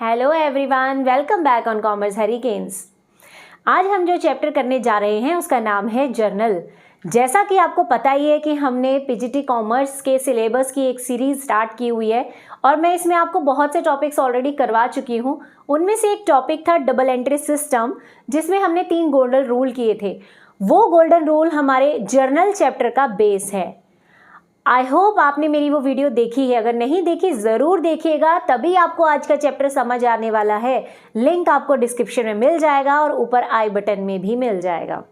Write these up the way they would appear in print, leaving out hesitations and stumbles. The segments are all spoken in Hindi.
Hello everyone, welcome back on commerce hurricanes. आज हम जो चैप्टर करने जा रहे हैं उसका नाम है जर्नल। जैसा कि आपको पता ही है कि हमने पीजीटी कॉमर्स के सिलेबस की एक सीरीज स्टार्ट की हुई है और मैं इसमें आपको बहुत से टॉपिक्स ऑलरेडी करवा चुकी हूँ। उनमें से एक टॉपिक था डबल एंट्री सिस्टम, जिसमें हमने 3 गोल्डन रूल किए थे। वो गोल्डन रूल हमारे जर्नल चैप्टर का बेस है। आई होप आपने मेरी वो वीडियो देखी है। अगर नहीं देखी ज़रूर देखिएगा, तभी आपको आज का चैप्टर समझ आने वाला है। लिंक आपको डिस्क्रिप्शन में मिल जाएगा और ऊपर आई बटन में भी मिल जाएगा।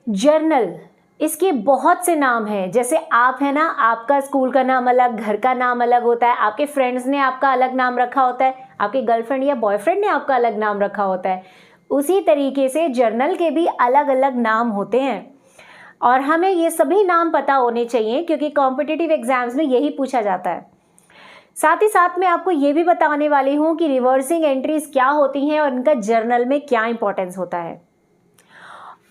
जर्नल, इसके बहुत से नाम हैं। जैसे आप है ना, आपका स्कूल का नाम अलग, घर का नाम अलग होता है, आपके फ्रेंड्स ने आपका अलग नाम रखा होता है, आपके गर्लफ्रेंड या बॉयफ्रेंड ने आपका अलग नाम रखा होता है। उसी तरीके से जर्नल के भी अलग अलग नाम होते हैं और हमें ये सभी नाम पता होने चाहिए क्योंकि कॉम्पिटिटिव एग्जाम्स में यही पूछा जाता है। साथ ही साथ मैं आपको ये भी बताने वाली हूँ कि रिवर्सिंग एंट्रीज क्या होती हैं और इनका जर्नल में क्या इंपॉर्टेंस होता है।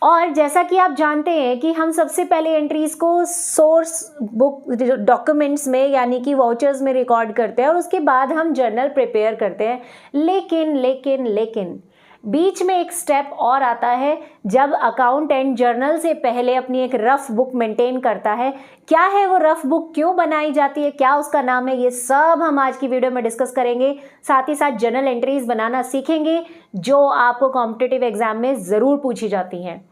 और जैसा कि आप जानते हैं कि हम सबसे पहले एंट्रीज को सोर्स बुक डॉक्यूमेंट्स में यानी कि वाउचर्स में रिकॉर्ड करते हैं और उसके बाद हम जर्नल प्रिपेयर करते हैं। लेकिन बीच में एक स्टेप और आता है जब अकाउंटेंट जर्नल से पहले अपनी एक रफ बुक मेंटेन करता है। क्या है वो रफ बुक, क्यों बनाई जाती है, क्या उसका नाम है, ये सब हम आज की वीडियो में डिस्कस करेंगे। साथ ही साथ जर्नल एंट्रीज बनाना सीखेंगे जो आपको कॉम्पिटिटिव एग्जाम में ज़रूर पूछी जाती हैं।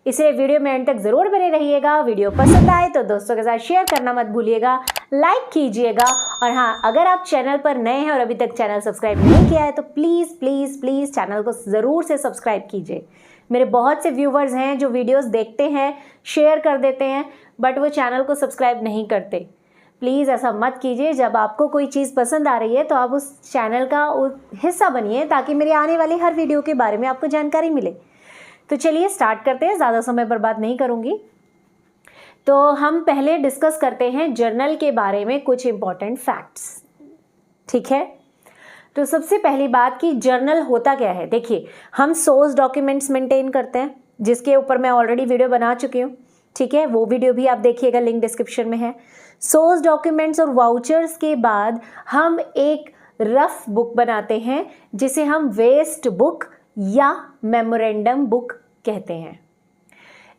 इसलिए वीडियो में एंड तक ज़रूर बने रहिएगा। वीडियो पसंद आए तो दोस्तों के साथ शेयर करना मत भूलिएगा, लाइक कीजिएगा। और हाँ, अगर आप चैनल पर नए हैं और अभी तक चैनल सब्सक्राइब नहीं किया है तो प्लीज़ चैनल को ज़रूर से सब्सक्राइब कीजिए। मेरे बहुत से व्यूवर्स हैं जो वीडियोस देखते हैं, शेयर कर देते हैं, बट वो चैनल को सब्सक्राइब नहीं करते। प्लीज़ ऐसा मत कीजिए। जब आपको कोई चीज़ पसंद आ रही है तो आप उस चैनल का हिस्सा बनिए ताकि मेरी आने वाली हर वीडियो के बारे में आपको जानकारी मिले। तो चलिए स्टार्ट करते हैं, ज़्यादा समय बर्बाद नहीं करूँगी। तो हम पहले डिस्कस करते हैं जर्नल के बारे में कुछ इम्पॉर्टेंट फैक्ट्स, ठीक है। तो सबसे पहली बात कि जर्नल होता क्या है। देखिए, हम सोर्स डॉक्यूमेंट्स मेंटेन करते हैं जिसके ऊपर मैं ऑलरेडी वीडियो बना चुकी हूँ, ठीक है। वो वीडियो भी आप देखिएगा, लिंक डिस्क्रिप्शन में है। सोर्स डॉक्यूमेंट्स और वाउचर्स के बाद हम एक रफ बुक बनाते हैं जिसे हम वेस्ट बुक या मेमोरेंडम बुक कहते हैं।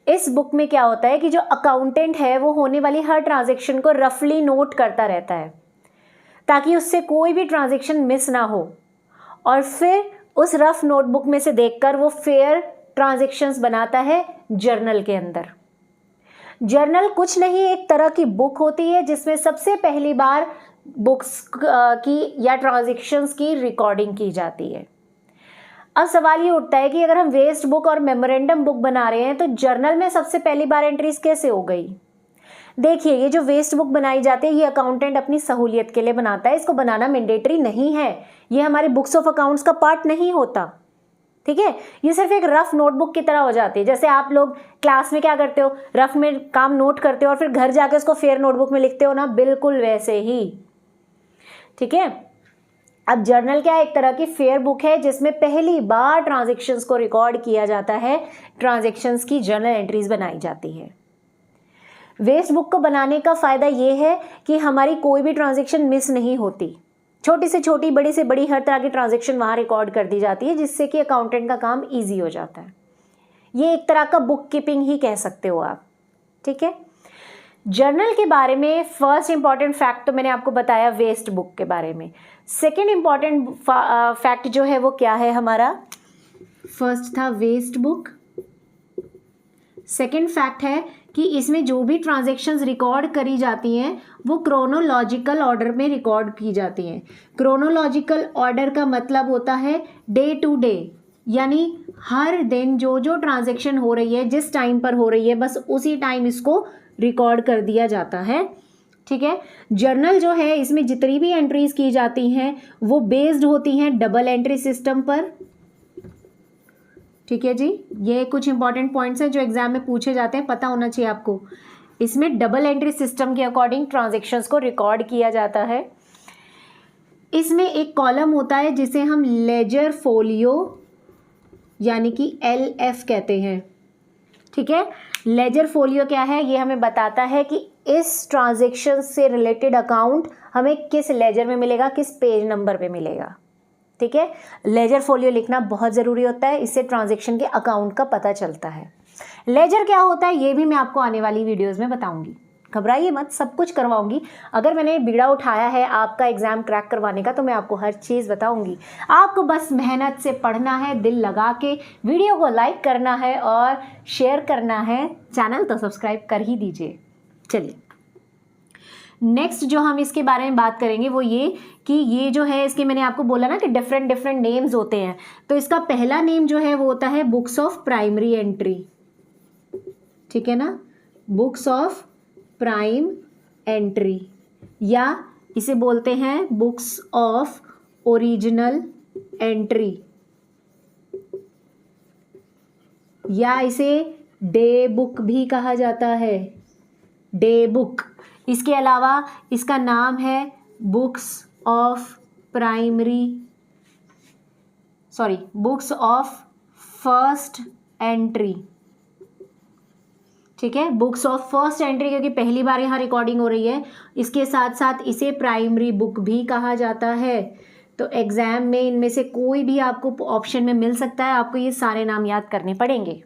इस बुक में क्या होता है कि जो अकाउंटेंट है वो होने वाली हर ट्रांजैक्शन को रफली नोट करता रहता है ताकि उससे कोई भी ट्रांजैक्शन मिस ना हो, और फिर उस रफ नोटबुक में से देखकर वो फेयर ट्रांजैक्शंस बनाता है जर्नल के अंदर। जर्नल कुछ नहीं, एक तरह की बुक होती है जिसमें सबसे पहली बार बुक्स की या ट्रांजैक्शंस की रिकॉर्डिंग की जाती है। अब सवाल ये उठता है कि अगर हम वेस्ट बुक और मेमोरेंडम बुक बना रहे हैं तो जर्नल में सबसे पहली बार एंट्रीज कैसे हो गई। देखिए, ये जो वेस्ट बुक बनाई जाती है ये अकाउंटेंट अपनी सहूलियत के लिए बनाता है। इसको बनाना मैंडेटरी नहीं है, ये हमारे बुक्स ऑफ अकाउंट्स का पार्ट नहीं होता, ठीक है। ये सिर्फ एक रफ नोटबुक की तरह हो जाती है। जैसे आप लोग क्लास में क्या करते हो, रफ में काम नोट करते हो और फिर घर जाके उसको फेयर नोटबुक में लिखते हो ना, बिल्कुल वैसे ही, ठीक है। अब जर्नल क्या है, एक तरह की फेयर बुक है जिसमें पहली बार ट्रांजैक्शंस को रिकॉर्ड किया जाता है, ट्रांजैक्शंस की जर्नल एंट्रीज बनाई जाती है। वेस्ट बुक को बनाने का फ़ायदा ये है कि हमारी कोई भी ट्रांजैक्शन मिस नहीं होती। छोटी से छोटी, बड़ी से बड़ी, हर तरह की ट्रांजैक्शन वहाँ रिकॉर्ड कर दी जाती है जिससे कि अकाउंटेंट का काम ईजी हो जाता है। ये एक तरह का बुक कीपिंग ही कह सकते हो आप, ठीक है। जर्नल के बारे में फर्स्ट इंपॉर्टेंट फैक्ट तो मैंने आपको बताया वेस्ट बुक के बारे में। सेकेंड इंपॉर्टेंट फैक्ट जो है वो क्या है हमारा, फर्स्ट था वेस्ट बुक, सेकेंड फैक्ट है कि इसमें जो भी ट्रांजैक्शंस रिकॉर्ड करी जाती हैं वो क्रोनोलॉजिकल ऑर्डर में रिकॉर्ड की जाती हैं। क्रोनोलॉजिकल ऑर्डर का मतलब होता है डे टू डे, यानी हर दिन जो जो ट्रांजैक्शन हो रही है, जिस टाइम पर हो रही है, बस उसी टाइम इसको रिकॉर्ड कर दिया जाता है, ठीक है। जर्नल जो है इसमें जितनी भी एंट्रीज की जाती हैं वो बेस्ड होती हैं डबल एंट्री सिस्टम पर, ठीक है जी। ये कुछ इंपॉर्टेंट पॉइंट्स हैं जो एग्जाम में पूछे जाते हैं, पता होना चाहिए आपको। इसमें डबल एंट्री सिस्टम के अकॉर्डिंग ट्रांजैक्शंस को रिकॉर्ड किया जाता है। इसमें एक कॉलम होता है जिसे हम लेजर फोलियो यानी कि LF कहते हैं, ठीक है। लेजर फोलियो क्या है, ये हमें बताता है कि इस ट्रांजैक्शन से रिलेटेड अकाउंट हमें किस लेजर में मिलेगा, किस पेज नंबर पे मिलेगा, ठीक है। लेजर फोलियो लिखना बहुत ज़रूरी होता है, इससे ट्रांजैक्शन के अकाउंट का पता चलता है। लेजर क्या होता है ये भी मैं आपको आने वाली वीडियोस में बताऊंगी, घबराइए मत, सब कुछ करवाऊंगी। अगर मैंने बीड़ा उठाया है आपका एग्ज़ाम क्रैक करवाने का तो मैं आपको हर चीज़ बताऊंगी। आपको बस मेहनत से पढ़ना है, दिल लगा के, वीडियो को लाइक करना है और शेयर करना है, चैनल तो सब्सक्राइब कर ही दीजिए। चलिए नेक्स्ट जो हम इसके बारे में बात करेंगे वो ये कि ये जो है इसके मैंने आपको बोला ना कि डिफरेंट डिफरेंट नेम्स होते हैं। तो इसका पहला नेम जो है वो होता है बुक्स ऑफ प्राइमरी एंट्री, ठीक है ना, बुक्स ऑफ प्राइम एंट्री, या इसे बोलते हैं बुक्स ऑफ ओरिजिनल एंट्री, या इसे डे बुक भी कहा जाता है, डे बुक। इसके अलावा इसका नाम है books of books of first entry, ठीक है, बुक्स ऑफ फर्स्ट एंट्री, क्योंकि पहली बार यहाँ रिकॉर्डिंग हो रही है। इसके साथ साथ इसे प्राइमरी बुक भी कहा जाता है। तो एग्जाम में इनमें से कोई भी आपको ऑप्शन में मिल सकता है, आपको ये सारे नाम याद करने पड़ेंगे,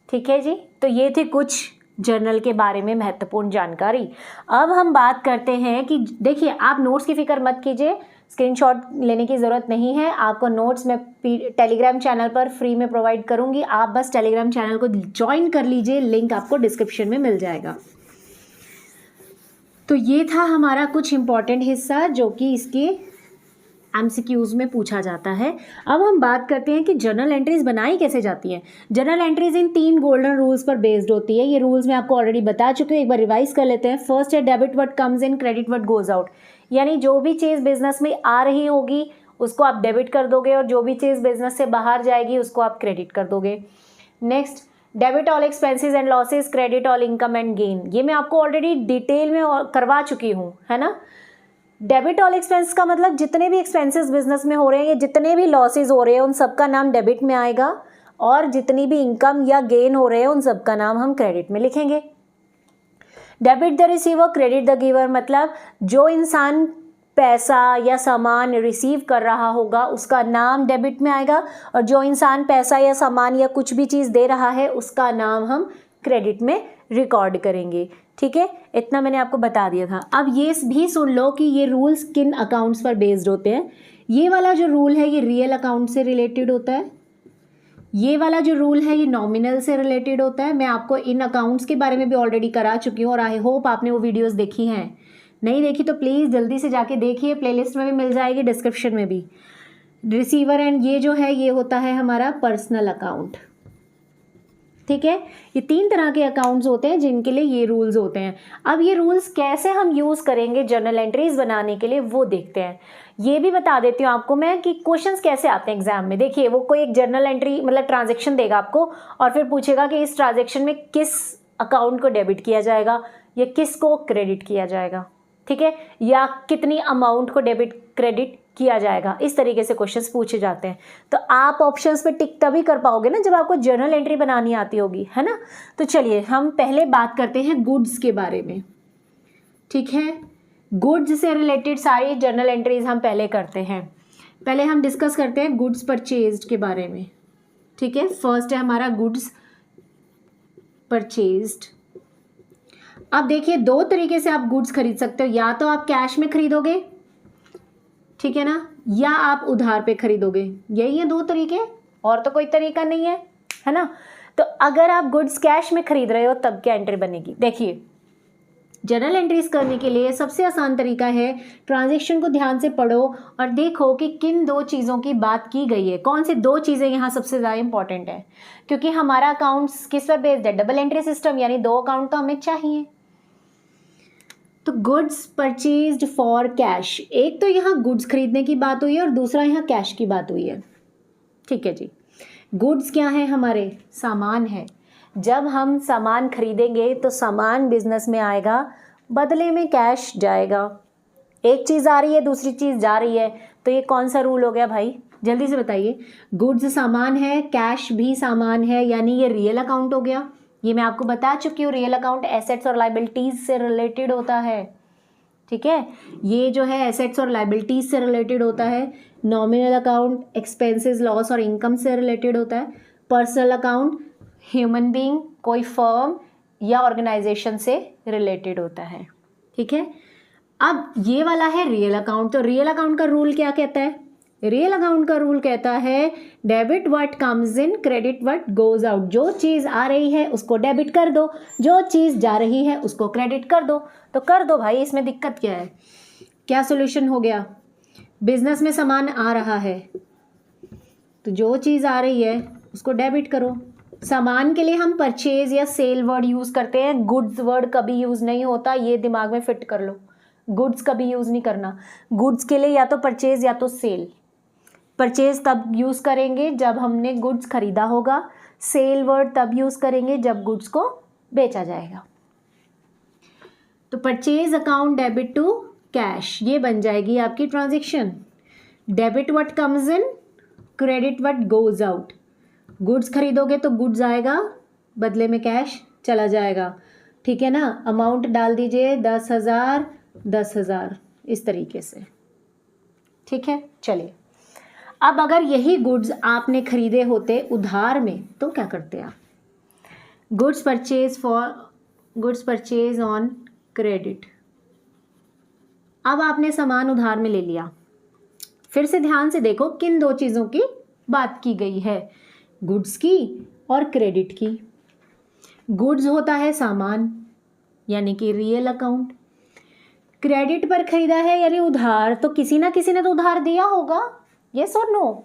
ठीक है जी। तो ये थे कुछ जर्नल के बारे में महत्वपूर्ण जानकारी। अब हम बात करते हैं कि देखिए आप नोट्स की फिक्र मत कीजिए, स्क्रीनशॉट लेने की ज़रूरत नहीं है। आपको नोट्स मैं टेलीग्राम चैनल पर फ्री में प्रोवाइड करूंगी, आप बस टेलीग्राम चैनल को ज्वाइन कर लीजिए, लिंक आपको डिस्क्रिप्शन में मिल जाएगा। तो ये था हमारा कुछ इम्पॉर्टेंट हिस्सा जो कि इसके MCQs में पूछा जाता है। अब हम बात करते हैं कि जर्नल एंट्रीज बनाई कैसे जाती हैं। Journal entries in 3 golden rules पर बेस्ड होती है। ये रूल्स मैं आपको ऑलरेडी बता चुकी हूँ, एक बार रिवाइज कर लेते हैं। फर्स्ट है debit what comes in, credit what goes out, यानी जो भी चीज़ बिजनेस में आ रही होगी उसको आप डेबिट कर दोगे और जो भी चीज़ बिजनेस से बाहर जाएगी उसको आप क्रेडिट कर दोगे। Next, debit all expenses and losses, credit all income and gain. ये मैं आपको ऑलरेडी डिटेल में करवा चुकी हूँ, है ना। डेबिट ऑल एक्सपेंस का मतलब जितने भी एक्सपेंसेस बिजनेस में हो रहे हैं या जितने भी लॉसेज हो रहे हैं उन सबका नाम डेबिट में आएगा, और जितनी भी इनकम या गेन हो रहे हैं उन सबका नाम हम क्रेडिट में लिखेंगे। Debit the receiver, credit the giver, मतलब जो इंसान पैसा या सामान रिसीव कर रहा होगा उसका नाम डेबिट में आएगा, और जो इंसान पैसा या सामान या कुछ भी चीज़ दे रहा है उसका नाम हम क्रेडिट में रिकॉर्ड करेंगे, ठीक है। इतना मैंने आपको बता दिया था। अब ये भी सुन लो कि ये रूल्स किन अकाउंट्स पर बेस्ड होते हैं। ये वाला जो रूल है ये रियल अकाउंट से रिलेटेड होता है, ये वाला जो रूल है ये नॉमिनल से रिलेटेड होता है। मैं आपको इन अकाउंट्स के बारे में भी ऑलरेडी करा चुकी हूँ और आई होप आपने वो वीडियोस देखी हैं। नहीं देखी तो प्लीज़ जल्दी से जाके देखिए, प्लेलिस्ट में भी मिल जाएगी, डिस्क्रिप्शन में भी। रिसीवर एंड ये जो है ये होता है हमारा पर्सनल अकाउंट, ठीक है। ये 3 तरह के अकाउंट्स होते हैं जिनके लिए ये रूल्स होते हैं। अब ये रूल्स कैसे हम यूज़ करेंगे जर्नल एंट्रीज बनाने के लिए वो देखते हैं। ये भी बता देती हूँ आपको मैं कि क्वेश्चंस कैसे आते हैं एग्जाम में। देखिए वो कोई एक जर्नल एंट्री मतलब ट्रांजैक्शन देगा आपको और फिर पूछेगा कि इस ट्रांजैक्शन में किस अकाउंट को डेबिट किया जाएगा या किस को क्रेडिट किया जाएगा, ठीक है, या कितनी अमाउंट को डेबिट क्रेडिट किया जाएगा। इस तरीके से क्वेश्चंस पूछे जाते हैं। तो आप ऑप्शंस पे टिक तभी कर पाओगे ना जब आपको जर्नल एंट्री बनानी आती होगी, है ना। तो चलिए हम पहले बात करते हैं गुड्स के बारे में, ठीक है। गुड्स से रिलेटेड सारी जर्नल एंट्रीज हम पहले करते हैं। पहले हम डिस्कस करते हैं गुड्स परचेज्ड के बारे में, ठीक है। फर्स्ट है हमारा गुड्स परचेज्ड। अब देखिए 2 तरीके से आप गुड्स खरीद सकते हो, या तो आप कैश में खरीदोगे, ठीक है ना, या आप उधार पे खरीदोगे। यही है 2 तरीके, और तो कोई तरीका नहीं है, है ना। तो अगर आप गुड्स कैश में खरीद रहे हो तब क्या एंट्री बनेगी। देखिए जर्नल एंट्रीज करने के लिए सबसे आसान तरीका है ट्रांजैक्शन को ध्यान से पढ़ो और देखो कि किन 2 चीज़ों की बात की गई है, कौन सी 2 चीज़ें यहाँ सबसे ज़्यादा इंपॉर्टेंट है। क्योंकि हमारा अकाउंट्स किस पर बेस्ड है, डबल एंट्री सिस्टम, यानी 2 अकाउंट तो हमें चाहिए। तो गुड्स परचेज्ड फॉर कैश, एक तो यहाँ गुड्स खरीदने की बात हुई है और दूसरा यहाँ कैश की बात हुई है, ठीक है जी। गुड्स क्या है, हमारे सामान है। जब हम सामान खरीदेंगे तो सामान बिजनेस में आएगा, बदले में कैश जाएगा। एक चीज़ आ रही है दूसरी चीज़ जा रही है, तो ये कौन सा रूल हो गया भाई, जल्दी से बताइए। गुड्स सामान है, कैश भी सामान है, यानी ये रियल अकाउंट हो गया। ये मैं आपको बता चुकी हूँ, रियल अकाउंट एसेट्स और लायबिलिटीज से रिलेटेड होता है, ठीक है। ये जो है एसेट्स और लाइबिलिटीज से रिलेटेड होता है। नॉमिनल अकाउंट एक्सपेंसेस, लॉस और इनकम से रिलेटेड होता है। पर्सनल अकाउंट ह्यूमन बीइंग, कोई फर्म या ऑर्गेनाइजेशन से रिलेटेड होता है। ठीक है। अब ये वाला है रियल अकाउंट। तो रियल अकाउंट का रूल क्या कहता है? रियल अकाउंट का रूल कहता है debit what comes in, credit what goes out. जो चीज़ आ रही है उसको डेबिट कर दो, जो चीज़ जा रही है उसको क्रेडिट कर दो। तो कर दो भाई, इसमें दिक्कत क्या है? क्या सोल्यूशन हो गया? बिजनेस में सामान आ रहा है तो जो चीज़ आ रही है उसको डेबिट करो। सामान के लिए हम परचेज या सेल वर्ड यूज़ करते हैं, गुड्स वर्ड कभी यूज़ नहीं होता, ये दिमाग में फिट कर लो। गुड्स कभी यूज़ नहीं करना। गुड्स के लिए या तो परचेज या तो सेल। परचेज तब यूज़ करेंगे जब हमने गुड्स खरीदा होगा, सेल वर्ड तब यूज़ करेंगे जब गुड्स को बेचा जाएगा। तो purchase account debit to cash, ये बन जाएगी आपकी transaction. Debit what comes in, credit what goes out. Goods खरीदोगे तो गुड्स आएगा, बदले में कैश चला जाएगा। ठीक है ना। अमाउंट डाल दीजिए 10,000 10,000 इस तरीके से। ठीक है। चलिए, अब अगर यही गुड्स आपने खरीदे होते उधार में तो क्या करते आप? Goods purchase on credit. अब आपने सामान उधार में ले लिया। फिर से ध्यान से देखो किन दो चीज़ों की बात की गई है, गुड्स की और क्रेडिट की। गुड्स होता है सामान यानी कि रियल अकाउंट। क्रेडिट पर खरीदा है यानी उधार, तो किसी ना किसी ने तो उधार दिया होगा। यस और नो?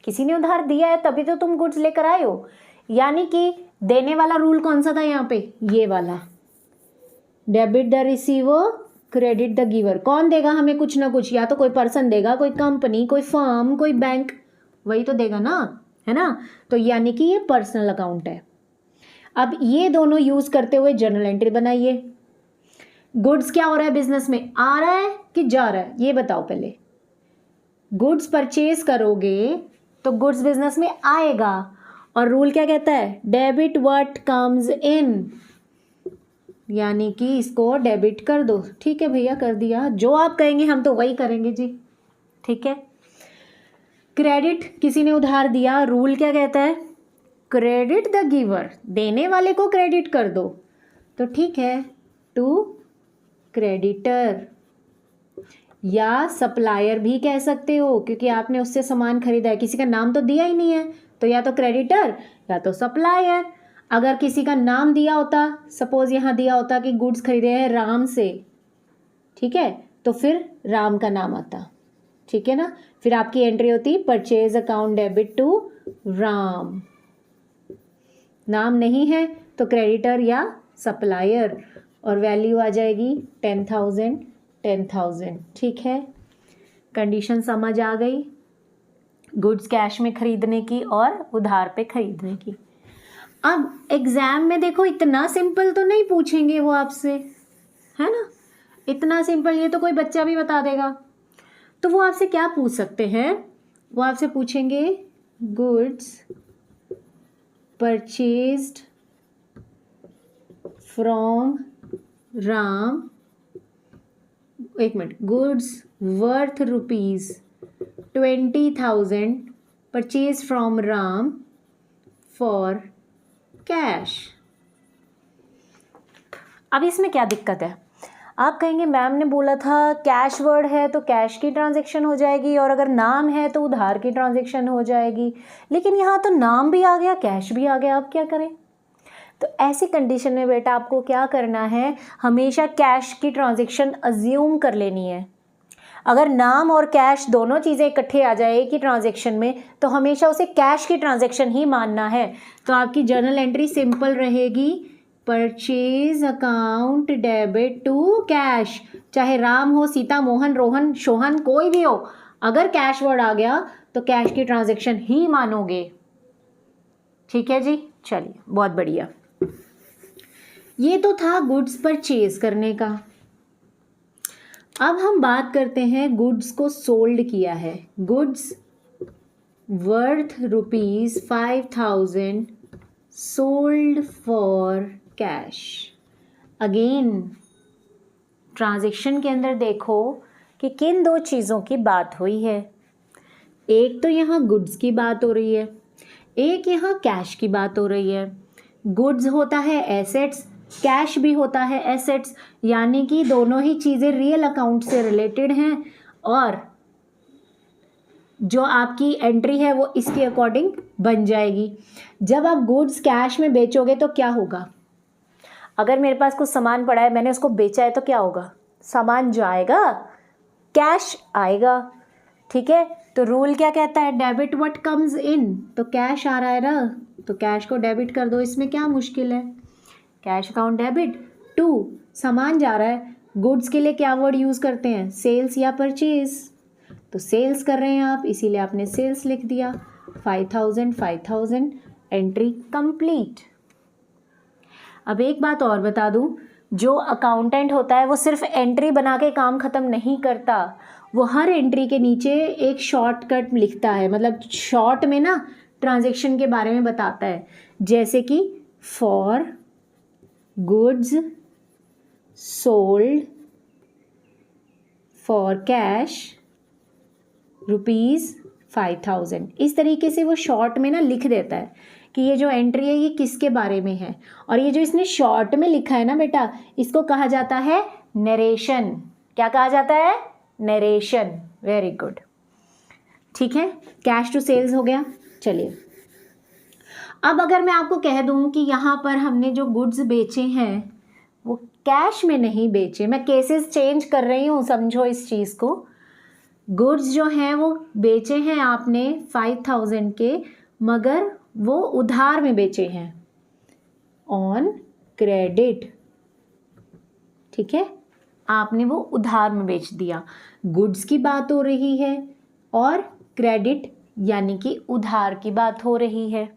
किसी ने उधार दिया है तभी तो तुम गुड्स लेकर आए हो। यानी कि देने वाला रूल कौन सा था यहाँ पे? ये वाला, debit the receiver, credit the giver. कौन देगा हमें कुछ ना कुछ? या तो कोई पर्सन देगा, कोई कंपनी, कोई फर्म, कोई बैंक, वही तो देगा ना, है ना। तो यानी कि ये पर्सनल अकाउंट है। अब ये दोनों यूज करते हुए जर्नल एंट्री बनाइए। गुड्स क्या हो रहा है बिजनेस में, आ रहा है कि जा रहा है, ये बताओ पहले। गुड्स परचेज करोगे तो गुड्स बिजनेस में आएगा, और रूल क्या कहता है? डेबिट व्हाट कम्स इन, यानी कि इसको डेबिट कर दो। ठीक है भैया, कर दिया। जो आप कहेंगे हम तो वही करेंगे जी। ठीक है। क्रेडिट, किसी ने उधार दिया, रूल क्या कहता है? क्रेडिट द गिवर, देने वाले को क्रेडिट कर दो। तो ठीक है, टू क्रेडिटर या सप्लायर भी कह सकते हो, क्योंकि आपने उससे सामान खरीदा है, किसी का नाम तो दिया ही नहीं है, तो या तो क्रेडिटर या तो सप्लायर। अगर किसी का नाम दिया होता, सपोज यहाँ दिया होता कि गुड्स खरीदे हैं राम से, ठीक है, तो फिर राम का नाम आता। ठीक है ना। फिर आपकी एंट्री होती purchase account debit to Ram. नाम नहीं है तो क्रेडिटर या सप्लायर, और वैल्यू आ जाएगी 10,000 10,000। ठीक है। कंडीशन समझ आ गई, गुड्स कैश में खरीदने की और उधार पे खरीदने की। अब एग्जाम में देखो इतना सिंपल तो नहीं पूछेंगे वो आपसे, है ना। इतना सिंपल ये तो कोई बच्चा भी बता देगा। तो वो आपसे क्या पूछ सकते हैं? वो आपसे पूछेंगे गुड्स परचेज्ड फ्रॉम राम, एक minute, goods worth ₹20,000 purchase from Ram for cash. अब इसमें क्या दिक्कत है? आप कहेंगे मैम ने बोला था कैश वर्ड है तो कैश की ट्रांजैक्शन हो जाएगी, और अगर नाम है तो उधार की ट्रांजैक्शन हो जाएगी। लेकिन यहाँ तो नाम भी आ गया, कैश भी आ गया, अब क्या करें? तो ऐसी कंडीशन में बेटा आपको क्या करना है, हमेशा कैश की ट्रांजैक्शन अज्यूम कर लेनी है। अगर नाम और कैश दोनों चीज़ें इकट्ठे आ जाए एक ही ट्रांजैक्शन में, तो हमेशा उसे कैश की ट्रांजैक्शन ही मानना है। तो आपकी जर्नल एंट्री सिंपल रहेगी, purchase account debit to cash. चाहे राम हो, सीता, मोहन, रोहन, सोहन, कोई भी हो, अगर कैश वर्ड आ गया तो कैश की ट्रांजैक्शन ही मानोगे। ठीक है जी, चलिए बहुत बढ़िया। ये तो था गुड्स परचेज करने का। अब हम बात करते हैं गुड्स को सोल्ड किया है। Goods worth ₹5,000 sold for cash. Again transaction के अंदर देखो कि किन दो चीज़ों की बात हुई है। एक तो यहाँ गुड्स की बात हो रही है, एक यहाँ कैश की बात हो रही है। गुड्स होता है एसेट्स, कैश भी होता है एसेट्स, यानी कि दोनों ही चीज़ें रियल अकाउंट से रिलेटेड हैं और जो आपकी एंट्री है वो इसके अकॉर्डिंग बन जाएगी। जब आप गुड्स कैश में बेचोगे तो क्या होगा? अगर मेरे पास कुछ सामान पड़ा है, मैंने उसको बेचा है, तो क्या होगा? सामान जाएगा, कैश आएगा। ठीक है, तो रूल क्या कहता है? डेबिट व्हाट कम्स इन, तो कैश आ रहा है ना, तो कैश को डेबिट कर दो, इसमें क्या मुश्किल है? Cash account debit. टू, सामान जा रहा है, गुड्स के लिए क्या वर्ड यूज़ करते हैं? सेल्स या परचेज, तो सेल्स कर रहे हैं आप, इसीलिए आपने सेल्स लिख दिया। 5000 एंट्री कंप्लीट। अब एक बात और बता दूं, जो अकाउंटेंट होता है वो सिर्फ एंट्री बना के काम ख़त्म नहीं करता, वो हर एंट्री के नीचे एक शॉर्टकट लिखता है, मतलब शॉर्ट में ना ट्रांजैक्शन के बारे में बताता है, जैसे कि for goods sold for cash ₹5000। इस तरीके से वो शॉर्ट में ना लिख देता है कि ये जो एंट्री है ये किसके बारे में है। और ये जो इसने शॉर्ट में लिखा है ना बेटा, इसको कहा जाता है नरेशन। क्या कहा जाता है? नरेशन। Very good. ठीक है, कैश टू सेल्स हो गया। चलिए, अब अगर मैं आपको कह दूं कि यहाँ पर हमने जो गुड्स बेचे हैं वो कैश में नहीं बेचे, मैं केसेस चेंज कर रही हूँ, समझो इस चीज़ को। गुड्स जो हैं वो बेचे हैं आपने 5000 के, मगर वो उधार में बेचे हैं, ऑन क्रेडिट। ठीक है, आपने वो उधार में बेच दिया। गुड्स की बात हो रही है और क्रेडिट यानी कि उधार की बात हो रही है।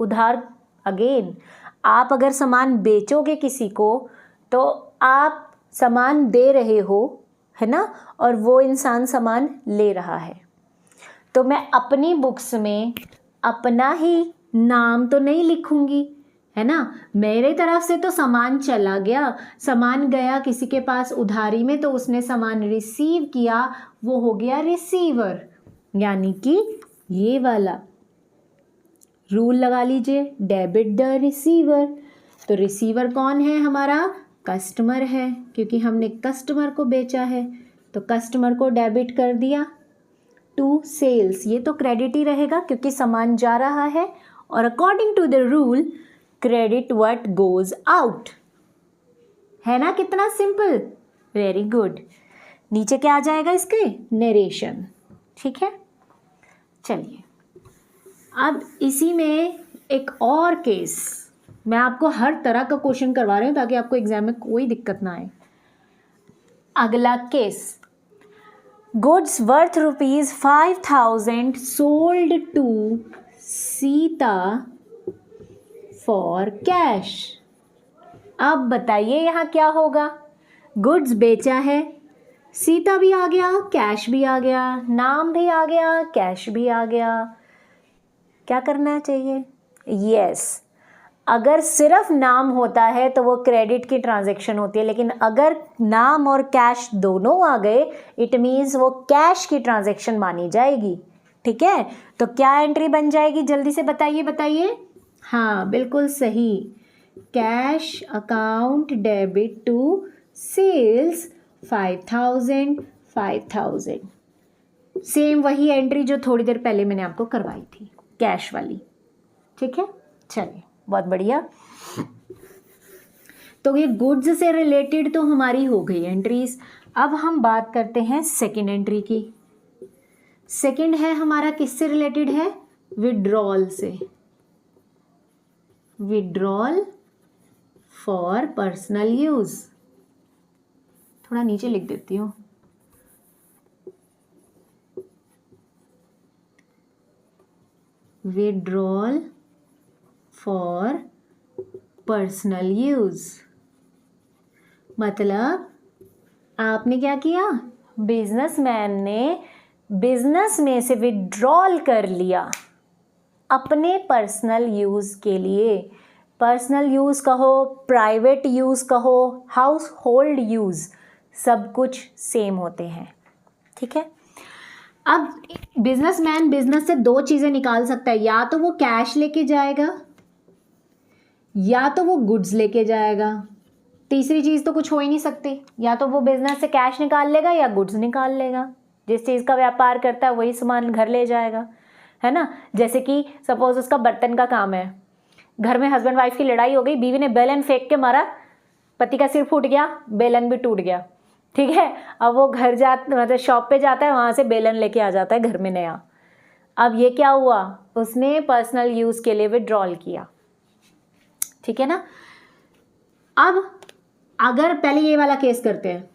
उधार, अगेन आप अगर सामान बेचोगे किसी को तो आप सामान दे रहे हो, है ना, और वो इंसान सामान ले रहा है। तो मैं अपनी बुक्स में अपना ही नाम तो नहीं लिखूंगी, है ना। मेरे तरफ से तो सामान चला गया, सामान गया किसी के पास उधारी में, तो उसने सामान रिसीव किया, वो हो गया रिसीवर, यानी कि ये वाला रूल लगा लीजिए, डेबिट द रिसीवर। तो रिसीवर कौन है? हमारा कस्टमर है, क्योंकि हमने कस्टमर को बेचा है, तो कस्टमर को डेबिट कर दिया टू सेल्स। ये तो क्रेडिट ही रहेगा क्योंकि सामान जा रहा है, और according to the rule credit what goes out, है ना। कितना सिंपल, वेरी गुड। नीचे क्या आ जाएगा इसके? नरेशन। ठीक है, चलिए अब इसी में एक और केस, मैं आपको हर तरह का क्वेश्चन करवा रही हूँ ताकि आपको एग्जाम में कोई दिक्कत ना आए। अगला case, goods worth ₹5000 sold to Sita for cash. अब बताइए यहाँ क्या होगा? गुड्स बेचा है, सीता भी आ गया, कैश भी आ गया, नाम भी आ गया, कैश भी आ गया। क्या करना चाहिए? यस, अगर सिर्फ नाम होता है तो वो क्रेडिट की ट्रांजैक्शन होती है, लेकिन अगर नाम और कैश दोनों आ गए इट मीन्स वो कैश की ट्रांजैक्शन मानी जाएगी। ठीक है, तो क्या एंट्री बन जाएगी? जल्दी से बताइए बताइए। हाँ, बिल्कुल सही, cash account debit to sales 5000। Same वही एंट्री जो थोड़ी देर पहले मैंने आपको करवाई थी, कैश वाली। ठीक है, चलिए, बहुत बढ़िया। तो ये गुड्स से रिलेटेड तो हमारी हो गई एंट्रीज। अब हम बात करते हैं सेकंड एंट्री की। सेकंड है हमारा किससे रिलेटेड है? विड्रॉल से। विड्रॉल फॉर पर्सनल यूज, थोड़ा नीचे लिख देती हूँ। विड्रॉल फॉर पर्सनल यूज मतलब आपने क्या किया? बिजनेसमैन ने बिजनेस में से विड्रॉल कर लिया अपने पर्सनल यूज़ के लिए। पर्सनल यूज़ कहो, प्राइवेट यूज़ कहो, हाउस होल्ड यूज़, सब कुछ सेम होते हैं, ठीक है। अब बिजनेसमैन बिजनेस से दो चीज़ें निकाल सकता है, या तो वो कैश लेके जाएगा या तो वो गुड्स लेके जाएगा। तीसरी चीज़ तो कुछ हो ही नहीं सकती, या तो वो बिजनेस से कैश निकाल लेगा या गुड्स निकाल लेगा। जिस चीज़ का व्यापार करता है वही सामान घर ले जाएगा, है ना। जैसे कि सपोज उसका बर्तन का काम है, घर में हस्बैंड वाइफ की लड़ाई हो गई, बीवी ने बेलन फेंक के मारा, पति का सिर फूट गया, बेलन भी टूट गया, ठीक है। अब वो घर मतलब शॉप पे जाता है, वहाँ से बेलन लेके आ जाता है घर में नया। अब ये क्या हुआ, उसने पर्सनल यूज़ के लिए विड्रॉल किया, ठीक है ना। अब अगर पहले ये वाला केस करते हैं,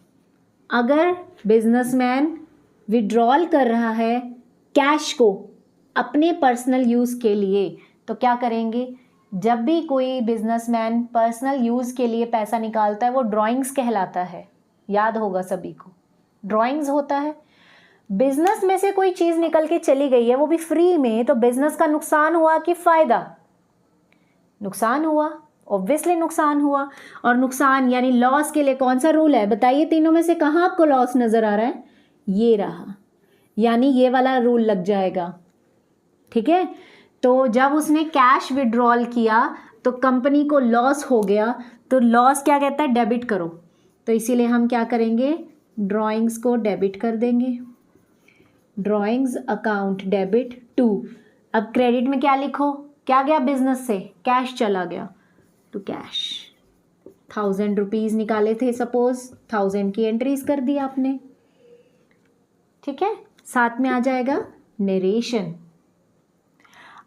अगर बिजनेसमैन विड्रॉल कर रहा है कैश को अपने पर्सनल यूज़ के लिए, तो क्या करेंगे, जब भी कोई बिजनेसमैन पर्सनल यूज़ के लिए पैसा निकालता है वो ड्राइंग्स कहलाता है। याद होगा सभी को, ड्राइंग्स होता है। बिजनेस में से कोई चीज़ निकल के चली गई है, वो भी फ्री में, तो बिजनेस का नुकसान हुआ कि फ़ायदा? नुकसान हुआ, ऑब्वियसली नुकसान हुआ। और नुकसान यानी लॉस के लिए कौन सा रूल है, बताइए तीनों में से कहाँ आपको लॉस नज़र आ रहा है? ये रहा, यानी ये वाला रूल लग जाएगा, ठीक है। तो जब उसने कैश विड्रॉल किया तो कंपनी को लॉस हो गया, तो लॉस क्या कहता है, डेबिट करो। तो इसीलिए हम क्या करेंगे, ड्राइंग्स को डेबिट कर देंगे, ड्राइंग्स अकाउंट डेबिट टू। अब क्रेडिट में क्या लिखो, क्या गया बिजनेस से, कैश चला गया, तो कैश 1000 रुपीज़ निकाले थे, सपोज 1000 की एंट्रीज कर दी आपने, ठीक है। साथ में आ जाएगा नरेशन।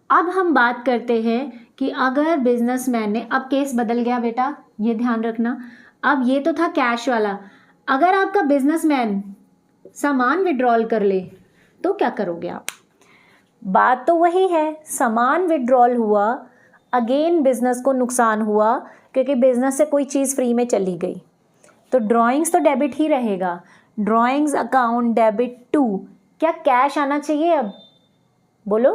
अब हम बात करते हैं कि अगर बिजनेसमैन ने, अब केस बदल गया बेटा, ये ध्यान रखना। अब ये तो था कैश वाला, अगर आपका बिजनेसमैन सामान विड्रॉल कर ले तो क्या करोगे आप? बात तो वही है, सामान विड्रॉल हुआ, अगेन बिजनेस को नुकसान हुआ क्योंकि बिजनेस से कोई चीज़ फ्री में चली गई, तो ड्राइंग्स तो डेबिट ही रहेगा, ड्राइंग्स अकाउंट डेबिट टू। क्या कैश आना चाहिए अब? बोलो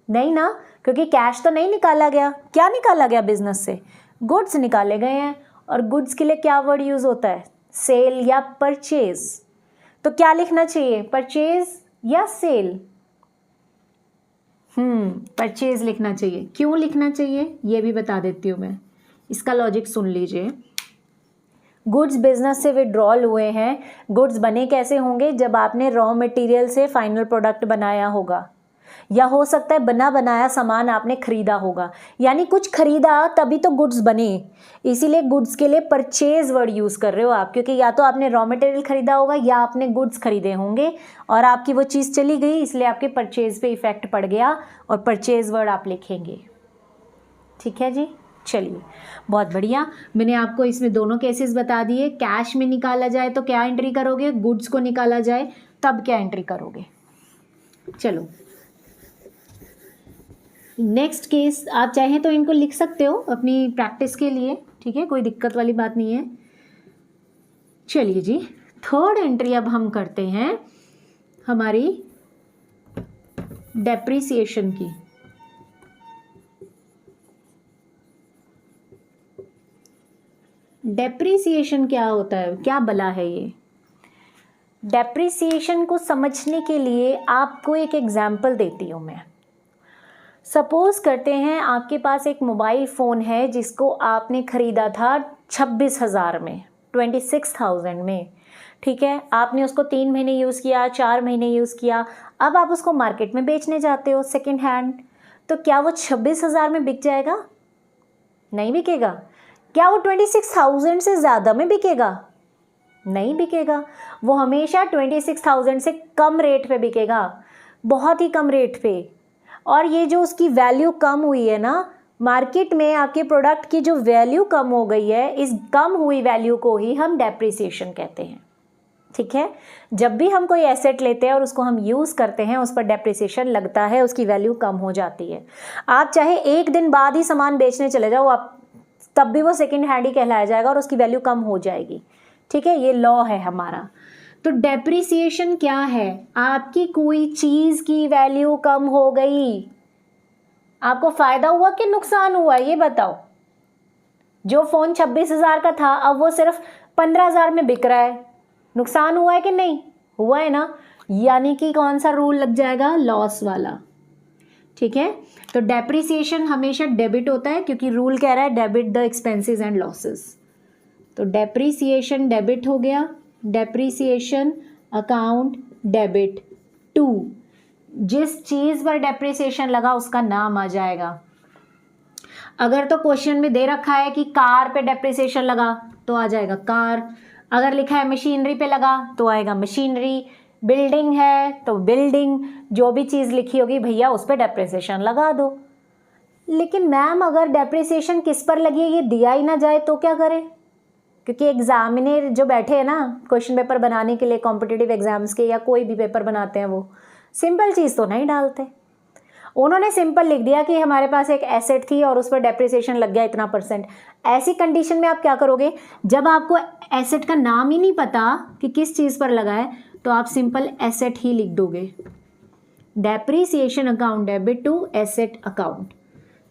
नहीं ना, क्योंकि कैश तो नहीं निकाला गया। क्या निकाला गया बिजनेस से? गुड्स निकाले गए हैं, और गुड्स के लिए क्या वर्ड यूज़ होता है, सेल या परचेज। तो क्या लिखना चाहिए, परचेज या सेल? परचेज लिखना चाहिए। क्यों लिखना चाहिए ये भी बता देती हूँ मैं, इसका लॉजिक सुन लीजिए। गुड्स बिजनेस से विड्रॉल हुए हैं, गुड्स बने कैसे होंगे, जब आपने रॉ मटेरियल से फाइनल प्रोडक्ट बनाया होगा, या हो सकता है बना बनाया सामान आपने खरीदा होगा, यानी कुछ खरीदा तभी तो गुड्स बने। इसीलिए गुड्स के लिए परचेज वर्ड यूज़ कर रहे हो आप, क्योंकि या तो आपने रॉ मटेरियल खरीदा होगा या आपने गुड्स खरीदे होंगे और आपकी वो चीज़ चली गई, इसलिए आपके परचेज पे इफेक्ट पड़ गया और परचेज वर्ड आप लिखेंगे, ठीक है जी। चलिए बहुत बढ़िया, मैंने आपको इसमें दोनों केसेस बता दिए। कैश में निकाला जाए तो क्या एंट्री करोगे, गुड्स को निकाला जाए तब क्या एंट्री करोगे। चलो नेक्स्ट केस, आप चाहें तो इनको लिख सकते हो अपनी प्रैक्टिस के लिए, ठीक है, कोई दिक्कत वाली बात नहीं है। चलिए जी, थर्ड एंट्री अब हम करते हैं हमारी डेप्रिसिएशन की। डेप्रिसिएशन क्या होता है, क्या बला है ये? डेप्रिसिएशन को समझने के लिए आपको एक एग्जाम्पल देती हूँ मैं। सपोज़ करते हैं आपके पास एक मोबाइल फ़ोन है जिसको आपने ख़रीदा था 26,000 में, 26,000 में, ठीक है। आपने उसको 3 महीने यूज़ किया, 4 महीने यूज़ किया, अब आप उसको मार्केट में बेचने जाते हो सेकेंड हैंड, तो क्या वो 26,000 में बिक जाएगा? नहीं बिकेगा। क्या वो 26,000 से ज़्यादा में बिकेगा? नहीं बिकेगा। वो हमेशा 26,000 से कम रेट पे बिकेगा, बहुत ही कम रेट पे। और ये जो उसकी वैल्यू कम हुई है ना, मार्केट में आपके प्रोडक्ट की जो वैल्यू कम हो गई है, इस कम हुई वैल्यू को ही हम डेप्रिसिएशन कहते हैं, ठीक है। जब भी हम कोई एसेट लेते हैं और उसको हम यूज़ करते हैं, उस पर डेप्रिसिएशन लगता है, उसकी वैल्यू कम हो जाती है। आप चाहे एक दिन बाद ही सामान बेचने चले जाओ, आप तब भी वो सेकेंड हैंड ही कहलाया जाएगा और उसकी वैल्यू कम हो जाएगी, ठीक है। ये लॉ है हमारा। तो डेप्रिसिएशन क्या है? आपकी कोई चीज़ की वैल्यू कम हो गई, आपको फ़ायदा हुआ कि नुकसान हुआ, ये बताओ। जो फ़ोन 26,000 का था अब वो सिर्फ 15,000 में बिक रहा है, नुकसान हुआ है कि नहीं हुआ है ना, यानी कि कौन सा रूल लग जाएगा, लॉस वाला। ठीक है, तो डेप्रिसिएशन हमेशा डेबिट होता है क्योंकि रूल कह रहा है debit the expenses and losses. तो डेप्रिसिएशन डेबिट हो गया, डेप्रिसिएशन अकाउंट डेबिट टू, जिस चीज़ पर डेप्रिसिएशन लगा उसका नाम आ जाएगा। अगर तो क्वेश्चन में दे रखा है कि कार पे डेप्रिसिएशन लगा तो आ जाएगा कार, अगर लिखा है मशीनरी पे लगा तो आएगा मशीनरी, बिल्डिंग है तो बिल्डिंग, जो भी चीज़ लिखी होगी भैया उस पर डेप्रिसिएशन लगा दो। लेकिन मैम अगर डेप्रिसिएशन किस पर लगी है ये दिया ही ना जाए तो क्या करें, क्योंकि एग्जामिनर जो बैठे हैं ना क्वेश्चन पेपर बनाने के लिए कॉम्पिटिटिव एग्जाम्स के या कोई भी पेपर बनाते हैं वो सिंपल चीज़ तो नहीं डालते। उन्होंने सिंपल लिख दिया कि हमारे पास एक एसेट थी और उस पर डेप्रिसिएशन लग गया इतना %। ऐसी कंडीशन में आप क्या करोगे, जब आपको एसेट का नाम ही नहीं पता कि किस चीज़ पर लगा है तो आप सिंपल एसेट ही लिख दोगे, depreciation account debit to asset account,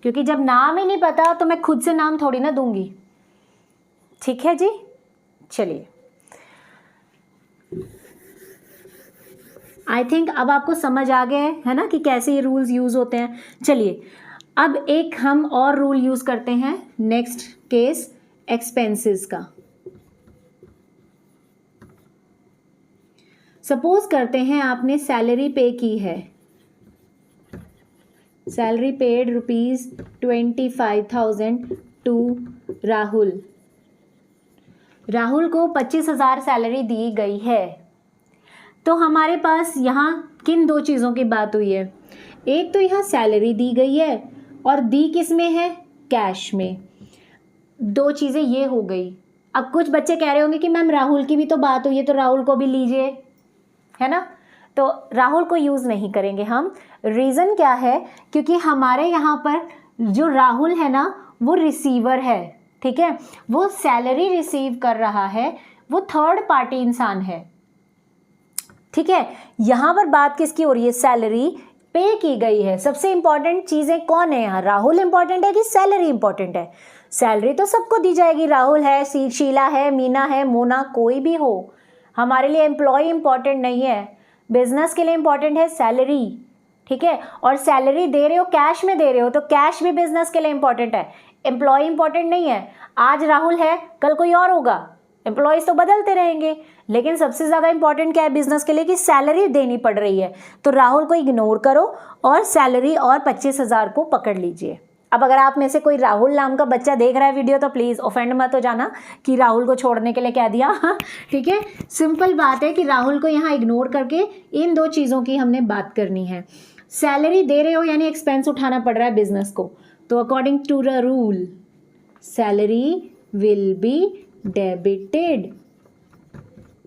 क्योंकि जब नाम ही नहीं पता तो मैं खुद से नाम थोड़ी ना दूंगी। ठीक है जी, चलिए आई थिंक अब आपको समझ आ गया है ना कि कैसे ये रूल्स यूज़ होते हैं। चलिए अब एक हम और रूल यूज़ करते हैं, नेक्स्ट केस एक्सपेंसेस का। सपोज करते हैं आपने सैलरी पे की है, salary paid ₹25,000 to Rahul. Rahul को 25,000 सैलरी दी गई है। तो हमारे पास यहाँ किन दो चीज़ों की बात हुई है, एक तो यहाँ सैलरी दी गई है और दी किस में है, कैश में। दो चीज़ें ये हो गई। अब कुछ बच्चे कह रहे होंगे कि मैम राहुल की भी तो बात हुई है तो राहुल को भी लीजिए, है ना। तो राहुल को यूज़ नहीं करेंगे हम। रीज़न क्या है, क्योंकि हमारे यहाँ पर जो राहुल है ना वो रिसीवर है, ठीक है, वो सैलरी रिसीव कर रहा है, वो थर्ड पार्टी इंसान है। ठीक है, यहाँ पर बात किसकी हो रही है, सैलरी पे की गई है। सबसे इंपॉर्टेंट चीज़ें कौन है यहाँ, राहुल इंपॉर्टेंट है कि सैलरी इंपॉर्टेंट है। सैलरी तो सबको दी जाएगी, राहुल है, शीला है, मीना है, मोना, कोई भी हो। हमारे लिए एम्प्लॉय इंपॉर्टेंट नहीं है, बिजनेस के लिए इंपॉर्टेंट है सैलरी। ठीक है, और सैलरी दे रहे हो कैश में दे रहे हो तो कैश भी बिजनेस के लिए इंपॉर्टेंट है, एम्प्लॉय इंपॉर्टेंट नहीं है। आज राहुल है कल कोई और होगा, एम्प्लॉयज़ तो बदलते रहेंगे, लेकिन सबसे ज़्यादा इंपॉर्टेंट क्या है बिजनेस के लिए कि सैलरी देनी पड़ रही है। तो राहुल को इग्नोर करो और सैलरी और 25,000 को पकड़ लीजिए। अब अगर आप में से कोई राहुल नाम का बच्चा देख रहा है वीडियो तो प्लीज़ ऑफेंड मत हो जाना कि राहुल को छोड़ने के लिए कह दिया। ठीक है, सिंपल बात है कि राहुल को यहाँ इग्नोर करके इन दो चीज़ों की हमने बात करनी है। सैलरी दे रहे हो यानी एक्सपेंस उठाना पड़ रहा है बिजनेस को, तो according to the rule salary will be debited.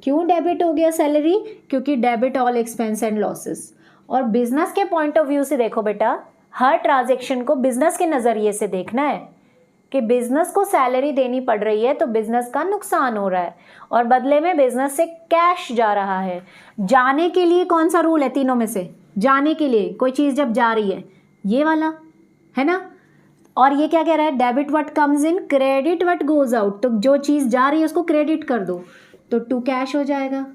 क्यों डेबिट हो गया सैलरी, क्योंकि debit all expense and losses. और बिजनेस के पॉइंट ऑफ व्यू से देखो बेटा, हर ट्रांजैक्शन को बिजनेस के नज़रिए से देखना है कि बिजनेस को सैलरी देनी पड़ रही है तो बिजनेस का नुकसान हो रहा है और बदले में बिजनेस से कैश जा रहा है। जाने के लिए कौन सा रूल है तीनों में से, जाने के लिए कोई चीज़ जब जा रही है ये वाला है ना। और ये क्या कह रहा है, debit what comes in, credit what goes out. तो जो चीज़ जा रही है उसको क्रेडिट कर दो तो टू कैश हो जाएगा।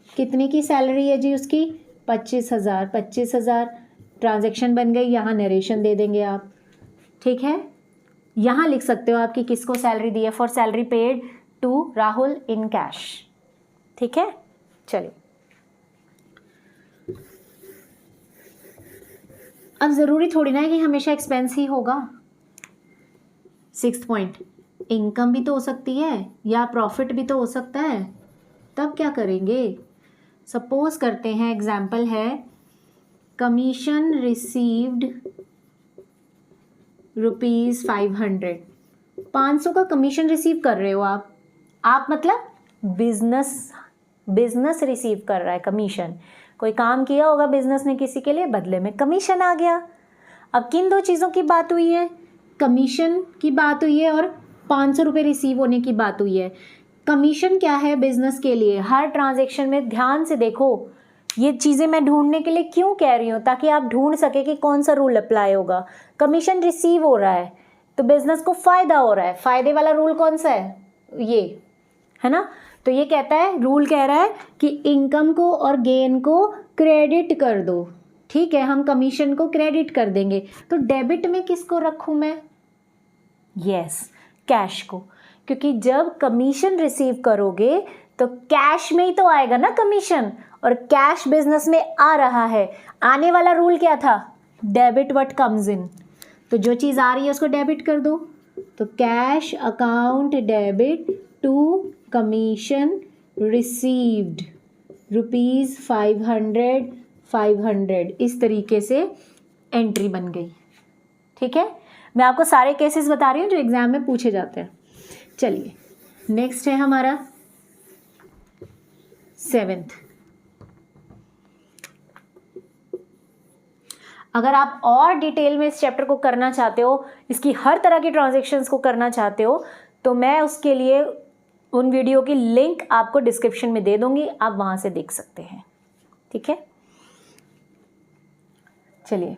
कितने की सैलरी है जी उसकी, 25,000। 25,000 ट्रांजैक्शन बन गई, यहाँ नरेशन दे देंगे आप। ठीक है, यहाँ लिख सकते हो आप कि किसको सैलरी दी है, for salary paid to Rahul in cash. ठीक है, चलिए अब ज़रूरी थोड़ी ना है कि हमेशा एक्सपेंस ही होगा। 6th पॉइंट, इनकम भी तो हो सकती है या प्रॉफिट भी तो हो सकता है, तब क्या करेंगे। सपोज करते हैं एग्जाम्पल है कमीशन रिसीव्ड ₹500। 500 का कमीशन रिसीव कर रहे हो आप मतलब बिजनेस रिसीव कर रहा है कमीशन। कोई काम किया होगा बिजनेस ने किसी के लिए, बदले में कमीशन आ गया। अब किन दो चीज़ों की बात हुई है, कमीशन की बात हुई है और 500 रुपये रिसीव होने की बात हुई है। कमीशन क्या है बिजनेस के लिए, हर ट्रांजैक्शन में ध्यान से देखो, ये चीज़ें मैं ढूंढने के लिए क्यों कह रही हूँ, ताकि आप ढूंढ सके कि कौन सा रूल अप्लाई होगा। कमीशन रिसीव हो रहा है तो बिजनेस को फ़ायदा हो रहा है, फ़ायदे वाला रूल कौन सा है, ये है ना। तो ये कहता है, रूल कह रहा है कि इनकम को और गेन को क्रेडिट कर दो। ठीक है, हम कमीशन को क्रेडिट कर देंगे। तो डेबिट में किसको रखूँ मैं? यस, कैश को, क्योंकि जब कमीशन रिसीव करोगे तो कैश में ही तो आएगा ना कमीशन, और कैश बिजनेस में आ रहा है। आने वाला रूल क्या था? डेबिट व्हाट कम्स इन। तो जो चीज़ आ रही है उसको डेबिट कर दो। तो cash account debit to commission received ₹500 500, इस तरीके से एंट्री बन गई। ठीक है, मैं आपको सारे केसेस बता रही हूँ जो एग्जाम में पूछे जाते हैं। चलिए नेक्स्ट है हमारा 7th। अगर आप और डिटेल में इस चैप्टर को करना चाहते हो, इसकी हर तरह की ट्रांजैक्शंस को करना चाहते हो, तो मैं उसके लिए उन वीडियो की लिंक आपको डिस्क्रिप्शन में दे दूंगी, आप वहां से देख सकते हैं। ठीक है, चलिए,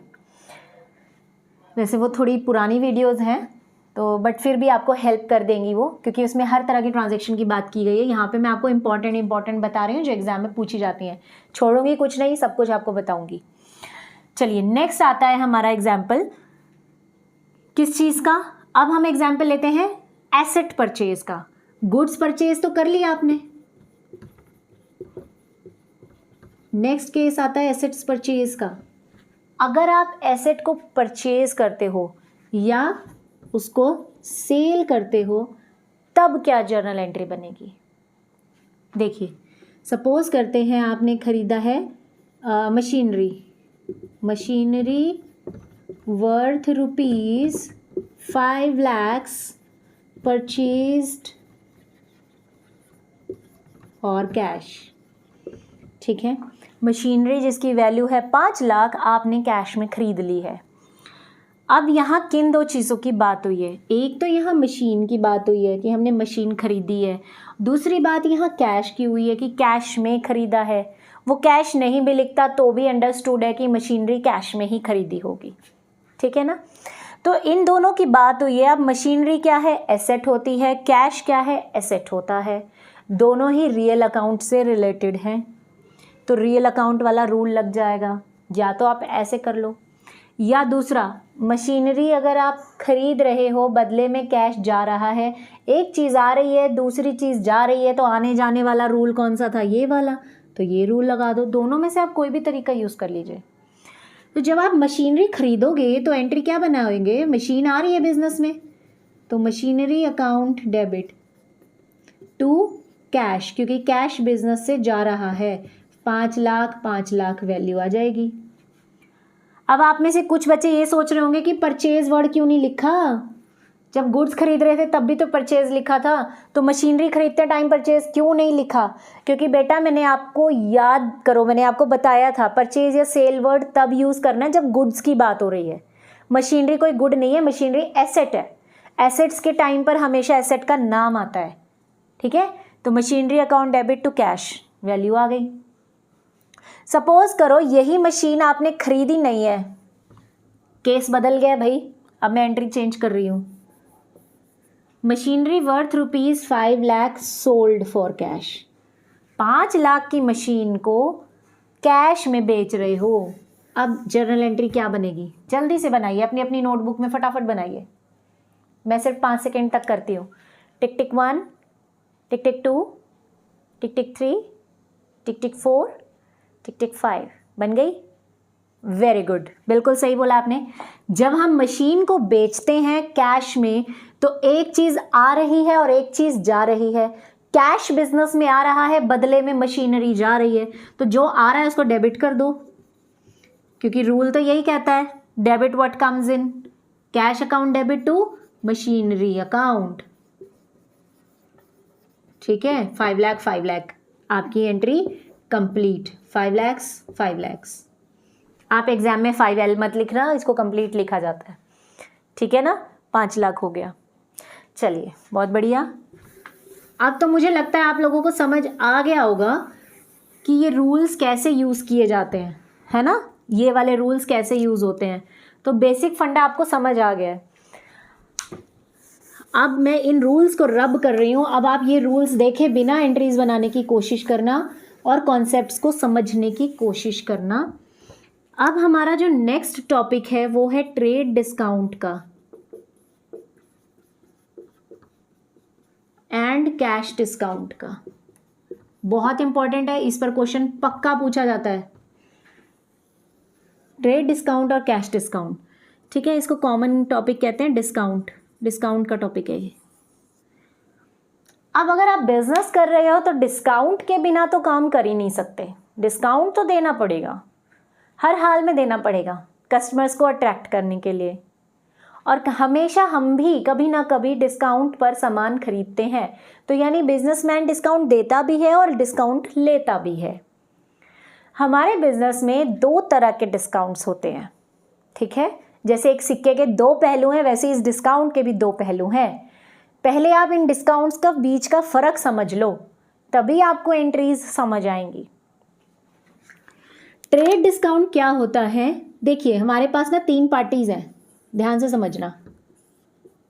वैसे वो थोड़ी पुरानी वीडियोस हैं तो बट फिर भी आपको हेल्प कर देंगी वो, क्योंकि उसमें हर तरह की ट्रांजैक्शन की बात की गई है। यहाँ पे मैं आपको इंपॉर्टेंट बता रही हूँ जो एग्जाम में पूछी जाती हैं। छोड़ूंगी कुछ नहीं, सब कुछ आपको बताऊंगी। चलिए नेक्स्ट आता है हमारा एग्जाम्पल किस चीज़ का? अब हम एग्जाम्पल लेते हैं एसेट परचेज का। गुड्स परचेज तो कर लिया आपने। नेक्स्ट केस आता है एसेट्स परचेज का। अगर आप एसेट को परचेज करते हो या उसको सेल करते हो, तब क्या जर्नल एंट्री बनेगी? देखिए, सपोज करते हैं आपने खरीदा है मशीनरी वर्थ ₹5 lakhs परचेज्ड और कैश। ठीक है, मशीनरी जिसकी वैल्यू है 5 लाख आपने कैश में खरीद ली है। अब यहाँ किन दो चीज़ों की बात हुई है? एक तो यहाँ मशीन की बात हुई है कि हमने मशीन खरीदी है, दूसरी बात यहाँ कैश की हुई है कि कैश में खरीदा है। वो कैश नहीं भी लिखता तो भी अंडरस्टूड है कि मशीनरी कैश में ही खरीदी होगी। ठीक है ना, तो इन दोनों की बात हुई है। अब मशीनरी क्या है? एसेट होती है। कैश क्या है? एसेट होता है। दोनों ही रियल अकाउंट से रिलेटेड हैं, तो रियल अकाउंट वाला रूल लग जाएगा। या तो आप ऐसे कर लो, या दूसरा, मशीनरी अगर आप खरीद रहे हो, बदले में कैश जा रहा है, एक चीज़ आ रही है दूसरी चीज़ जा रही है, तो आने जाने वाला रूल कौन सा था? ये वाला। तो ये रूल लगा दो। दोनों में से आप कोई भी तरीका यूज़ कर लीजिए। तो जब आप मशीनरी खरीदोगे तो एंट्री क्या बनाओगे? मशीन आ रही है बिजनेस में, तो machinery account debit to cash, क्योंकि कैश बिजनेस से जा रहा है। 5 लाख वैल्यू आ जाएगी। अब आप में से कुछ बच्चे ये सोच रहे होंगे कि परचेज वर्ड क्यों नहीं लिखा? जब गुड्स खरीद रहे थे तब भी तो परचेज लिखा था, तो मशीनरी खरीदते टाइम परचेज क्यों नहीं लिखा? क्योंकि बेटा मैंने आपको याद करो, मैंने आपको बताया था परचेज या सेल वर्ड तब यूज़ करना है जब गुड्स की बात हो रही है। मशीनरी कोई गुड नहीं है, मशीनरी एसेट है। एसेट्स के टाइम पर हमेशा एसेट का नाम आता है। ठीक है, तो machinery account debit to cash, value आ गई। सपोज करो यही मशीन आपने खरीदी नहीं है, केस बदल गया भाई। अब मैं एंट्री चेंज कर रही हूँ। Machinery worth ₹5 lakh sold for cash. 5 lakh की मशीन को कैश में बेच रहे हो। अब जर्नल एंट्री क्या बनेगी? जल्दी से बनाइए, अपनी अपनी नोटबुक में फटाफट बनाइए। मैं सिर्फ 5 सेकेंड तक करती हूँ। टिक टिक 1, टिक टिक 2, टिक टिक 3, टिक टिक 4, टिक टिक 5। बन गई? वेरी गुड, बिल्कुल सही बोला आपने। जब हम मशीन को बेचते हैं कैश में, तो एक चीज़ आ रही है और एक चीज़ जा रही है। कैश बिजनेस में आ रहा है, बदले में मशीनरी जा रही है। तो जो आ रहा है उसको डेबिट कर दो, क्योंकि रूल तो यही कहता है, debit what comes in, cash account debit to machinery account. ठीक है, 5 लाख आपकी एंट्री कंप्लीट। 5 लाख। आप एग्जाम में 5L मत लिखना, इसको कंप्लीट लिखा जाता है। ठीक है ना, 5 लाख हो गया। चलिए, बहुत बढ़िया। अब तो मुझे लगता है आप लोगों को समझ आ गया होगा कि ये रूल्स कैसे यूज़ किए जाते हैं, है ना? ये वाले रूल्स कैसे यूज़ होते हैं। तो बेसिक फंडा आपको समझ आ गया है। अब मैं इन रूल्स को रब कर रही हूँ, अब आप ये रूल्स देखे बिना एंट्रीज बनाने की कोशिश करना और कॉन्सेप्ट्स को समझने की कोशिश करना। अब हमारा जो नेक्स्ट टॉपिक है वो है ट्रेड डिस्काउंट का एंड कैश डिस्काउंट का। बहुत इंपॉर्टेंट है, इस पर क्वेश्चन पक्का पूछा जाता है। ट्रेड डिस्काउंट और कैश डिस्काउंट, ठीक है, इसको कॉमन टॉपिक कहते हैं, डिस्काउंट का टॉपिक है ये। अब अगर आप बिजनेस कर रहे हो तो डिस्काउंट के बिना तो काम कर ही नहीं सकते, डिस्काउंट तो देना पड़ेगा, हर हाल में देना पड़ेगा कस्टमर्स को अट्रैक्ट करने के लिए। और हमेशा हम भी कभी ना कभी डिस्काउंट पर सामान खरीदते हैं, तो यानी बिजनेसमैन डिस्काउंट देता भी है और डिस्काउंट लेता भी है। हमारे बिजनेस में 2 तरह के डिस्काउंट्स होते हैं, ठीक है, जैसे एक सिक्के के 2 पहलू हैं वैसे इस डिस्काउंट के भी 2 पहलू हैं। पहले आप इन डिस्काउंट्स का बीच का फ़र्क समझ लो, तभी आपको एंट्रीज समझ आएंगी। ट्रेड डिस्काउंट क्या होता है, देखिए हमारे पास ना 3 पार्टीज़ हैं, ध्यान से समझना।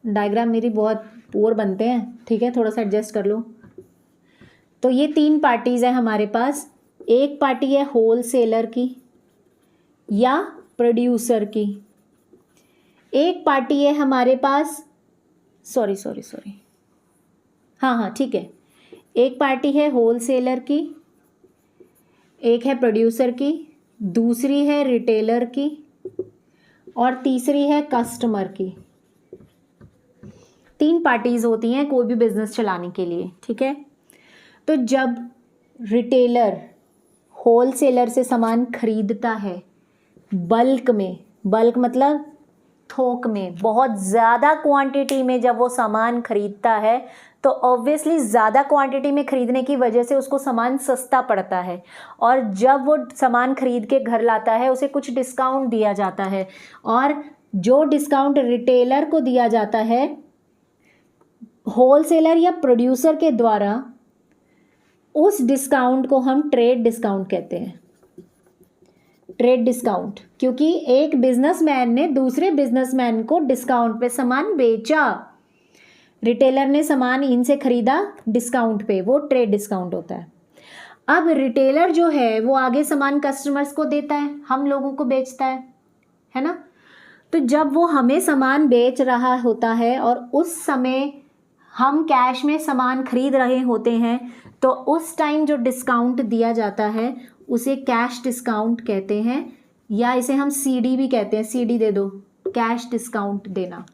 डायग्राम मेरी बहुत पुअर बनते हैं, ठीक है, थोड़ा सा एडजस्ट कर लो। तो ये 3 पार्टीज़ हैं हमारे पास। एक पार्टी है होलसेलर की या प्रोड्यूसर की, एक पार्टी है हमारे पास सॉरी हाँ ठीक है, एक पार्टी है होलसेलर की, एक है प्रोड्यूसर की, दूसरी है रिटेलर की और तीसरी है कस्टमर की। 3 पार्टीज होती हैं कोई भी बिजनेस चलाने के लिए, ठीक है। तो जब रिटेलर होलसेलर से सामान खरीदता है बल्क में, बल्क मतलब थोक में, बहुत ज़्यादा क्वांटिटी में जब वो सामान खरीदता है तो ऑब्वियसली ज़्यादा क्वांटिटी में खरीदने की वजह से उसको सामान सस्ता पड़ता है, और जब वो सामान खरीद के घर लाता है उसे कुछ डिस्काउंट दिया जाता है, और जो डिस्काउंट रिटेलर को दिया जाता है होलसेलर या प्रोड्यूसर के द्वारा, उस डिस्काउंट को हम ट्रेड डिस्काउंट कहते हैं। ट्रेड डिस्काउंट, क्योंकि एक बिजनेसमैन ने दूसरे बिजनेसमैन को डिस्काउंट पे सामान बेचा, रिटेलर ने सामान इनसे खरीदा डिस्काउंट पे, वो ट्रेड डिस्काउंट होता है। अब रिटेलर जो है वो आगे सामान कस्टमर्स को देता है, हम लोगों को बेचता है ना। तो जब वो हमें सामान बेच रहा होता है और उस समय हम कैश में सामान खरीद रहे होते हैं, तो उस टाइम जो डिस्काउंट दिया जाता है उसे कैश डिस्काउंट कहते हैं, या इसे हम सीडी भी कहते हैं, सीडी दे दो, कैश डिस्काउंट देना।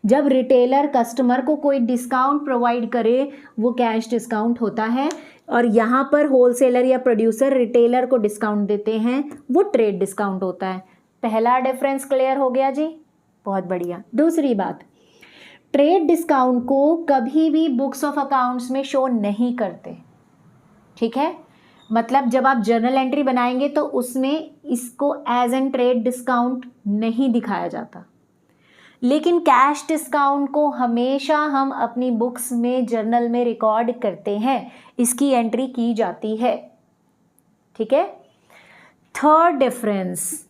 जब रिटेलर कस्टमर को कोई डिस्काउंट प्रोवाइड करे वो कैश डिस्काउंट होता है, और यहाँ पर होलसेलर या प्रोड्यूसर रिटेलर को डिस्काउंट देते हैं, वो ट्रेड डिस्काउंट होता है। पहला डिफरेंस क्लियर हो गया जी, बहुत बढ़िया। दूसरी बात, ट्रेड डिस्काउंट को कभी भी बुक्स ऑफ अकाउंट्स में शो नहीं करते, ठीक है। मतलब जब आप जर्नल एंट्री बनाएंगे तो उसमें इसको एज एन ट्रेड डिस्काउंट नहीं दिखाया जाता, लेकिन कैश डिस्काउंट को हमेशा हम अपनी बुक्स में जर्नल में रिकॉर्ड करते हैं, इसकी एंट्री की जाती है, ठीक है। थर्ड डिफरेंस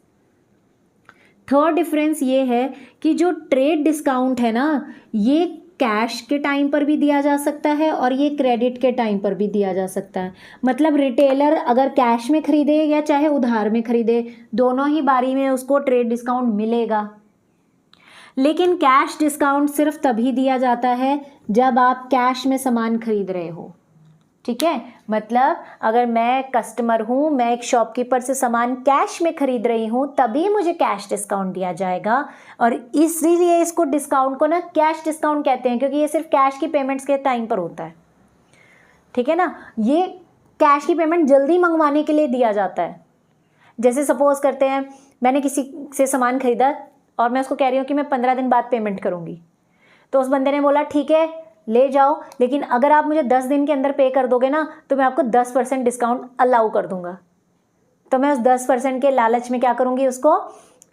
ये है कि जो ट्रेड डिस्काउंट है ना, ये कैश के टाइम पर भी दिया जा सकता है और ये क्रेडिट के टाइम पर भी दिया जा सकता है। मतलब रिटेलर अगर कैश में खरीदे या चाहे उधार में खरीदे, दोनों ही बारी में उसको ट्रेड डिस्काउंट मिलेगा। लेकिन कैश डिस्काउंट सिर्फ तभी दिया जाता है जब आप कैश में सामान खरीद रहे हो, ठीक है। मतलब अगर मैं कस्टमर हूँ, मैं एक शॉपकीपर से सामान कैश में खरीद रही हूँ, तभी मुझे कैश डिस्काउंट दिया जाएगा, और इसीलिए इसको डिस्काउंट को ना कैश डिस्काउंट कहते हैं, क्योंकि ये सिर्फ कैश की पेमेंट्स के टाइम पर होता है, ठीक है ना। ये कैश की पेमेंट जल्दी मंगवाने के लिए दिया जाता है। जैसे सपोज करते हैं मैंने किसी से सामान खरीदा और मैं उसको कह रही हूँ कि मैं 15 दिन बाद पेमेंट करूँगी, तो उस बंदे ने बोला ठीक है ले जाओ, लेकिन अगर आप मुझे 10 दिन के अंदर पे कर दोगे ना तो मैं आपको 10% डिस्काउंट अलाउ कर दूंगा। तो मैं उस 10% के लालच में क्या करूँगी, उसको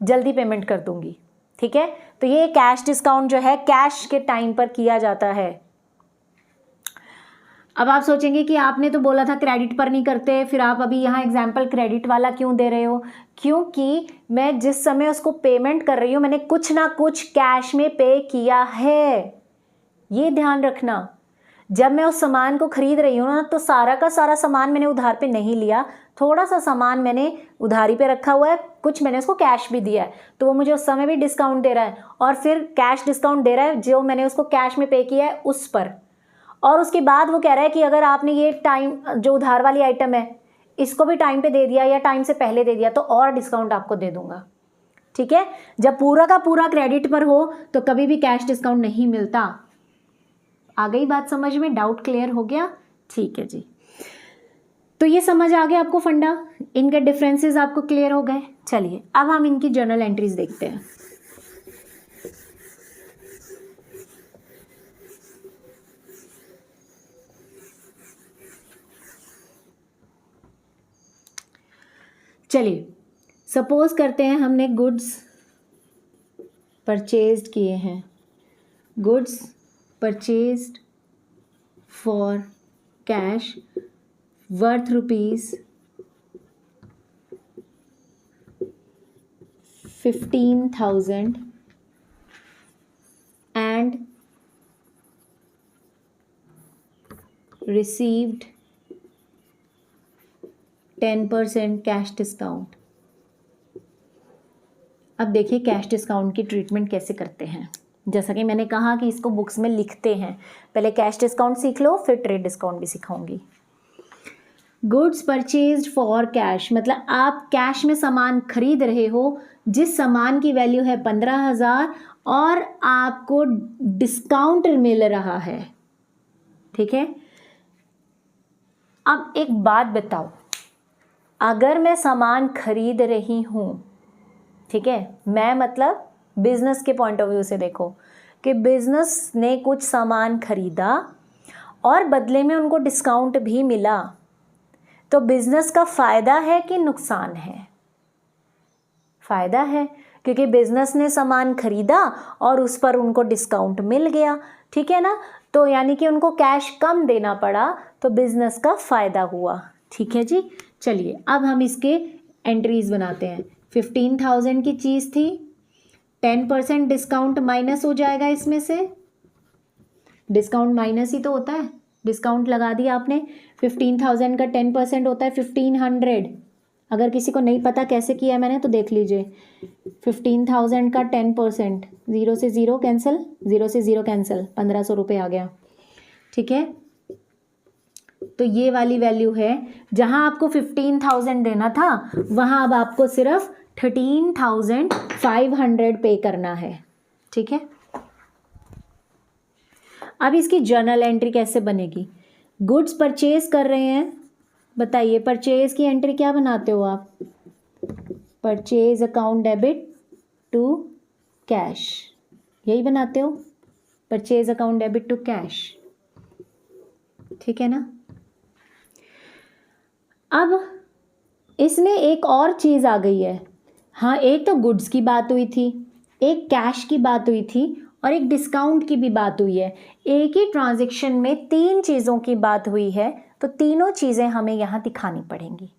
जल्दी पेमेंट कर दूंगी, ठीक है। तो ये कैश डिस्काउंट जो है कैश के टाइम पर किया जाता है। अब आप सोचेंगे कि आपने तो बोला था क्रेडिट पर नहीं करते, फिर आप अभी यहाँ एग्जाम्पल क्रेडिट वाला क्यों दे रहे हो? क्योंकि मैं जिस समय उसको पेमेंट कर रही हूँ मैंने कुछ ना कुछ कैश में पे किया है, ये ध्यान रखना। जब मैं उस सामान को खरीद रही हूँ ना, तो सारा का सारा सामान मैंने उधार पे नहीं लिया, थोड़ा सा सामान मैंने उधारी पे रखा हुआ है, कुछ मैंने उसको कैश भी दिया है, तो वो मुझे उस समय भी डिस्काउंट दे रहा है, और फिर कैश डिस्काउंट दे रहा है जो मैंने उसको कैश में पे किया है उस पर। और उसके बाद वो कह रहा है कि अगर आपने ये टाइम, जो उधार वाली आइटम है, इसको भी टाइम पे दे दिया या टाइम से पहले दे दिया तो और डिस्काउंट आपको दे दूंगा। ठीक है, जब पूरा का पूरा क्रेडिट पर हो तो कभी भी कैश डिस्काउंट नहीं मिलता। आ गई बात समझ में? डाउट क्लियर हो गया? ठीक है जी, तो ये समझ आ गया आपको फंडा, इनके डिफरेंसेस आपको क्लियर हो गए। चलिए अब हम इनकी जर्नल एंट्रीज देखते हैं। चलिए सपोज करते हैं हमने गुड्स परचेज्ड किए हैं, goods purchased for cash worth ₹15,000 and received 10% cash discount. अब देखिए कैश डिस्काउंट की ट्रीटमेंट कैसे करते हैं। जैसा कि मैंने कहा कि इसको बुक्स में लिखते हैं, पहले कैश डिस्काउंट सीख लो, फिर ट्रेड डिस्काउंट भी सिखाऊंगी। गुड्स परचेज्ड फॉर कैश मतलब आप कैश में सामान खरीद रहे हो, जिस सामान की वैल्यू है 15,000 और आपको डिस्काउंट मिल रहा है। ठीक है, अब एक बात बताओ, अगर मैं सामान खरीद रही हूँ, ठीक है, मैं मतलब बिजनेस के पॉइंट ऑफ व्यू से देखो कि बिजनेस ने कुछ सामान खरीदा और बदले में उनको डिस्काउंट भी मिला, तो बिजनेस का फ़ायदा है कि नुकसान है? फ़ायदा है, क्योंकि बिजनेस ने सामान खरीदा और उस पर उनको डिस्काउंट मिल गया। ठीक है ना, तो यानी कि उनको कैश कम देना पड़ा, तो बिजनेस का फ़ायदा हुआ। ठीक है जी, चलिए अब हम इसके एंट्रीज बनाते हैं। 15,000 की चीज़ थी, 10% डिस्काउंट माइनस हो जाएगा इसमें से, डिस्काउंट माइनस ही तो होता है, डिस्काउंट लगा दिया आपने। 15,000 का 10% होता है 1500। अगर किसी को नहीं पता कैसे किया है मैंने तो देख लीजिए। 15,000 का 10%, 0 से 0 कैंसिल, 0 से 0 कैंसिल, 1500 रुपये आ गया। ठीक है, तो ये वाली वैल्यू है। जहां आपको 15,000 देना था वहां अब आपको सिर्फ 13,500 पे करना है। ठीक है, अब इसकी जर्नल एंट्री कैसे बनेगी? गुड्स परचेज कर रहे हैं, बताइए परचेज की एंट्री क्या बनाते हो आप? Purchase account debit to cash, यही बनाते हो, purchase account debit to cash. ठीक है ना, अब इसमें एक और चीज़ आ गई है। हाँ, एक तो गुड्स की बात हुई थी, एक कैश की बात हुई थी और एक डिस्काउंट की भी बात हुई है। एक ही ट्रांजैक्शन में 3 चीज़ों की बात हुई है, तो तीनों चीज़ें हमें यहाँ दिखानी पड़ेंगी।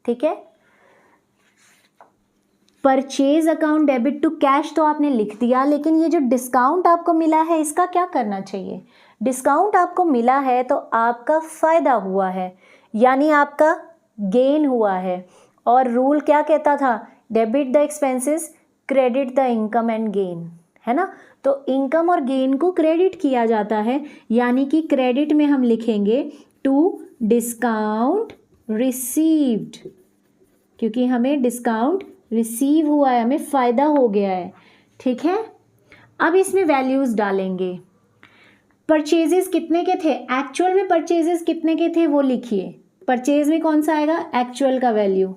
ठीक है, purchase account debit to cash तो आपने लिख दिया, लेकिन ये जो डिस्काउंट आपको मिला है इसका क्या करना चाहिए? डिस्काउंट आपको मिला है तो आपका फ़ायदा हुआ है, यानी आपका गेन हुआ है। और रूल क्या कहता था? Debit the expenses, credit the income and gain, है ना। तो इनकम और गेन को क्रेडिट किया जाता है, यानी कि क्रेडिट में हम लिखेंगे टू डिस्काउंट रिसीव्ड, क्योंकि हमें डिस्काउंट रिसीव हुआ है, हमें फ़ायदा हो गया है। ठीक है, अब इसमें वैल्यूज़ डालेंगे। परचेजेस कितने के थे? एक्चुअल में परचेजेस कितने के थे वो लिखिए। परचेज में कौन सा आएगा? एक्चुअल का वैल्यू।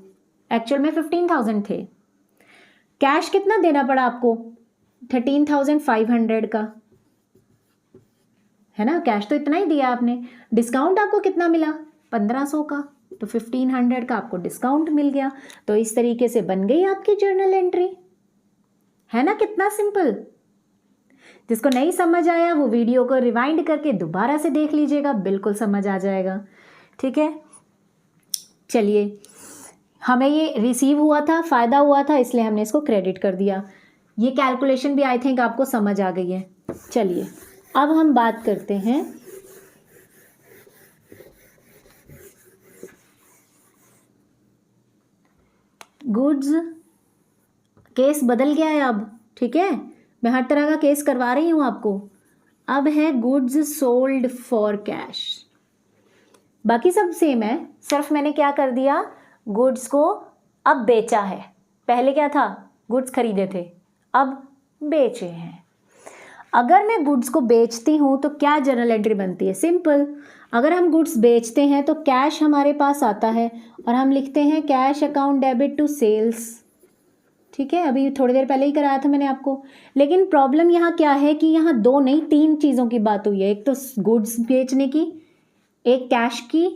एक्चुअल में 15,000 थे। कैश कितना देना पड़ा आपको? 13,500 का, है ना, कैश तो इतना ही दिया आपने। डिस्काउंट आपको कितना मिला? 1500 का, तो 1500 का आपको डिस्काउंट मिल गया। तो इस तरीके से बन गई आपकी जर्नल एंट्री, है ना। कितना सिंपल। जिसको नहीं समझ आया वो वीडियो को रिवाइंड करके दोबारा से देख लीजिएगा, बिल्कुल समझ आ जाएगा। ठीक है, चलिए, हमें ये रिसीव हुआ था, फ़ायदा हुआ था, इसलिए हमने इसको क्रेडिट कर दिया। ये कैलकुलेशन भी आई थिंक आपको समझ आ गई है। चलिए अब हम बात करते हैं गुड्स। केस बदल गया है अब, ठीक है, मैं हर तरह का केस करवा रही हूँ आपको। अब है गुड्स सोल्ड फॉर कैश। बाकी सब सेम है, सिर्फ मैंने क्या कर दिया, गुड्स को अब बेचा है। पहले क्या था, गुड्स खरीदे थे, अब बेचे हैं। अगर मैं गुड्स को बेचती हूँ तो क्या जर्नल एंट्री बनती है, सिंपल। अगर हम गुड्स बेचते हैं तो कैश हमारे पास आता है और हम लिखते हैं cash account debit to sales, ठीक है। अभी थोड़ी देर पहले ही कराया था मैंने आपको। लेकिन प्रॉब्लम यहाँ क्या है कि यहाँ 2 नहीं 3 चीज़ों की बात हुई है। एक तो गुड्स बेचने की, एक कैश की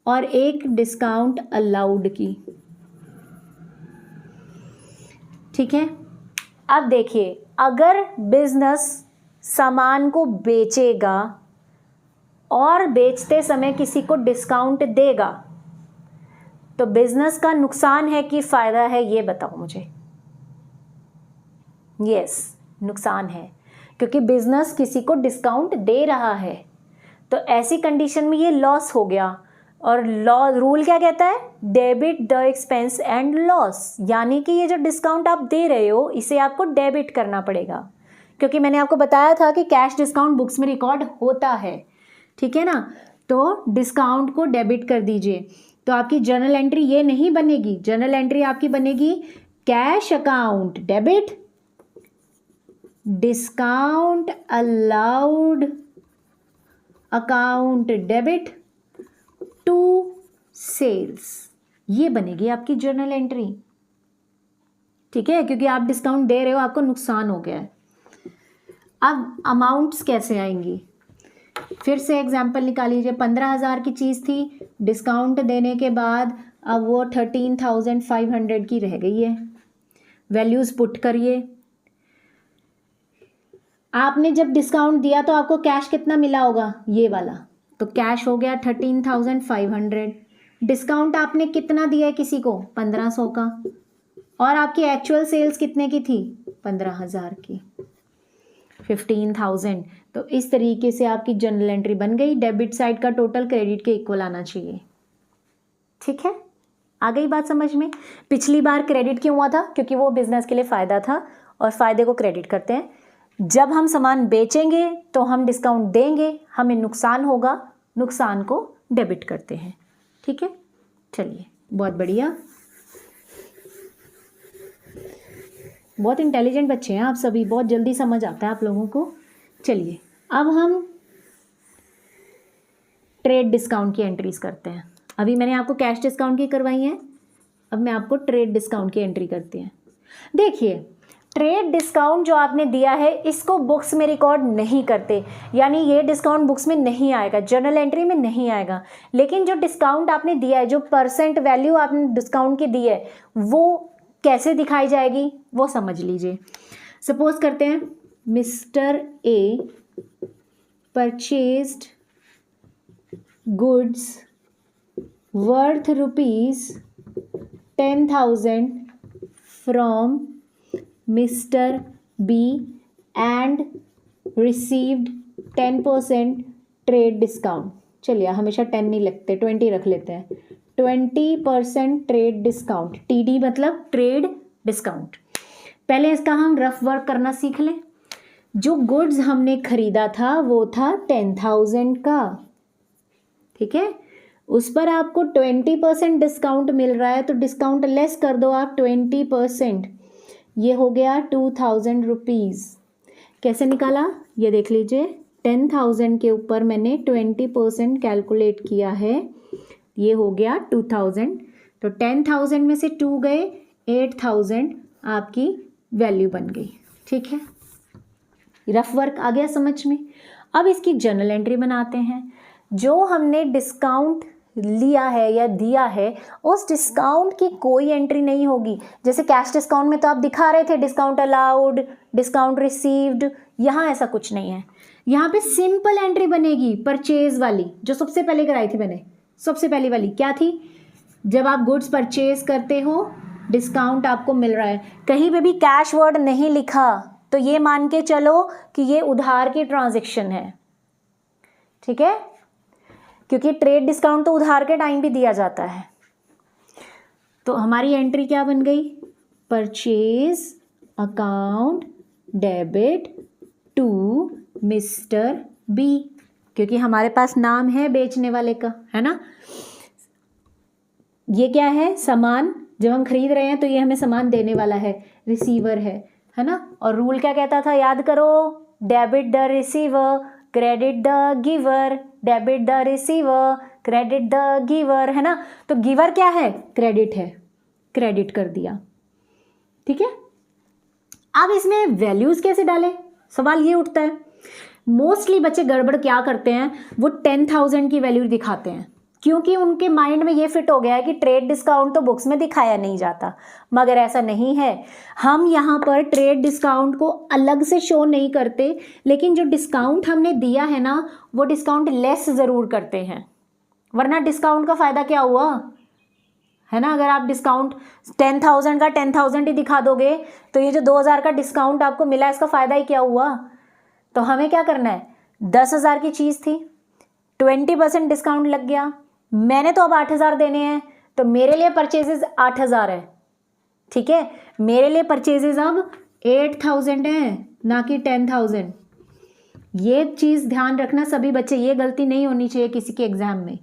और एक डिस्काउंट अलाउड की, ठीक है। अब देखिए, अगर बिजनेस सामान को बेचेगा और बेचते समय किसी को डिस्काउंट देगा तो बिजनेस का नुकसान है कि फ़ायदा है, ये बताओ मुझे। यस, नुकसान है, क्योंकि बिजनेस किसी को डिस्काउंट दे रहा है। तो ऐसी कंडीशन में ये लॉस हो गया। और लॉ रूल क्या कहता है, debit the expense and loss, यानी कि ये जो डिस्काउंट आप दे रहे हो इसे आपको डेबिट करना पड़ेगा, क्योंकि मैंने आपको बताया था कि कैश डिस्काउंट बुक्स में रिकॉर्ड होता है, ठीक है ना। तो डिस्काउंट को डेबिट कर दीजिए। तो आपकी जर्नल एंट्री ये नहीं बनेगी, जर्नल एंट्री आपकी बनेगी cash account debit, discount allowed account debit to sales, ये बनेगी आपकी जर्नल एंट्री, ठीक है। क्योंकि आप डिस्काउंट दे रहे हो, आपको नुकसान हो गया है। अब अमाउंट्स कैसे आएंगी, फिर से एग्जाम्पल निकाल लीजिए। 15,000 की चीज़ थी, डिस्काउंट देने के बाद अब वो 13,500 की रह गई है। वैल्यूज़ पुट करिए। आपने जब डिस्काउंट दिया तो आपको कैश कितना मिला होगा, ये वाला, तो कैश हो गया 13,500। डिस्काउंट आपने कितना दिया है किसी को, 1500 का, और आपकी एक्चुअल सेल्स कितने की थी, 15,000 की, 15,000। तो इस तरीके से आपकी जर्नल एंट्री बन गई। डेबिट साइड का टोटल क्रेडिट के इक्वल आना चाहिए, ठीक है। आ गई बात समझ में। पिछली बार क्रेडिट क्यों हुआ था, क्योंकि वो बिजनेस के लिए फ़ायदा था और फ़ायदे को क्रेडिट करते हैं। जब हम सामान बेचेंगे तो हम डिस्काउंट देंगे, हमें नुकसान होगा, नुकसान को डेबिट करते हैं, ठीक है। चलिए, बहुत बढ़िया, बहुत इंटेलिजेंट बच्चे हैं आप सभी, बहुत जल्दी समझ आता है आप लोगों को। चलिए, अब हम ट्रेड डिस्काउंट की एंट्रीज करते हैं। अभी मैंने आपको कैश डिस्काउंट की करवाई है, अब मैं आपको ट्रेड डिस्काउंट की एंट्री करते हैं। देखिए, ट्रेड डिस्काउंट जो आपने दिया है इसको बुक्स में रिकॉर्ड नहीं करते, यानी ये डिस्काउंट बुक्स में नहीं आएगा, जर्नल एंट्री में नहीं आएगा। लेकिन जो डिस्काउंट आपने दिया है, जो परसेंट वैल्यू आपने डिस्काउंट की दी है, वो कैसे दिखाई जाएगी वो समझ लीजिए। सपोज करते हैं mister A purchased goods worth ₹10,000 from mister B and received 10% trade discount. चलिए, हमेशा 10 नहीं लगते, 20 रख लेते हैं। 20% ट्रेड डिस्काउंट, TD मतलब ट्रेड डिस्काउंट। पहले इसका हम रफ वर्क करना सीख लें। जो गुड्स हमने खरीदा था वो था 10,000 का, ठीक है। उस पर आपको 20% डिस्काउंट मिल रहा है, तो डिस्काउंट लेस कर दो आप 20%, ये हो गया 2,000 रुपीज़। कैसे निकाला ये देख लीजिए। 10,000 के ऊपर मैंने 20% कैलकुलेट किया है, ये हो गया 2,000। तो 10,000 में से 2 गए, 8,000 आपकी वैल्यू बन गई, ठीक है। रफ वर्क आ गया समझ में। अब इसकी जर्नल एंट्री बनाते हैं। जो हमने डिस्काउंट लिया है या दिया है, उस डिस्काउंट की कोई एंट्री नहीं होगी। जैसे कैश डिस्काउंट में तो आप दिखा रहे थे डिस्काउंट अलाउड, डिस्काउंट रिसीव्ड, यहाँ ऐसा कुछ नहीं है। यहाँ पे सिंपल एंट्री बनेगी परचेज वाली, जो सबसे पहले कराई थी मैंने। सबसे पहली वाली क्या थी, जब आप गुड्स परचेज करते हो डिस्काउंट आपको मिल रहा है, कहीं पे भी कैश वर्ड नहीं लिखा, तो ये मान के चलो कि ये उधार की ट्रांजैक्शन है, ठीक है, क्योंकि ट्रेड डिस्काउंट तो उधार के टाइम भी दिया जाता है। तो हमारी एंट्री क्या बन गई, purchase account debit to mister B, क्योंकि हमारे पास नाम है बेचने वाले का, है ना। ये क्या है, सामान जब हम खरीद रहे हैं तो ये हमें सामान देने वाला है, रिसीवर है ना। और रूल क्या कहता था, याद करो, debit the receiver credit the giver, debit the receiver credit the giver, है ना। तो गिवर क्या है, क्रेडिट है, क्रेडिट कर दिया, ठीक है। अब इसमें वैल्यूज कैसे डालें, सवाल ये उठता है। मोस्टली बच्चे गड़बड़ क्या करते हैं, वो 10,000 की वैल्यू दिखाते हैं, क्योंकि उनके माइंड में ये फिट हो गया है कि ट्रेड डिस्काउंट तो बुक्स में दिखाया नहीं जाता, मगर ऐसा नहीं है। हम यहाँ पर ट्रेड डिस्काउंट को अलग से शो नहीं करते, लेकिन जो डिस्काउंट हमने दिया है ना, वो डिस्काउंट लेस ज़रूर करते हैं, वरना डिस्काउंट का फ़ायदा क्या हुआ, है ना। अगर आप डिस्काउंट 10,000 का 10,000 ही दिखा दोगे तो ये जो 2,000 का डिस्काउंट आपको मिला, इसका फ़ायदा ही क्या हुआ। तो हमें क्या करना है, 10,000 की चीज़ थी, 20% डिस्काउंट लग गया, मैंने तो अब 8,000 देने हैं, तो मेरे लिए परचेजेस 8,000 है, ठीक है। मेरे लिए परचेजेस अब 8,000 है, ना कि 10,000। ये चीज़ ध्यान रखना सभी बच्चे, ये गलती नहीं होनी चाहिए किसी के एग्जाम में।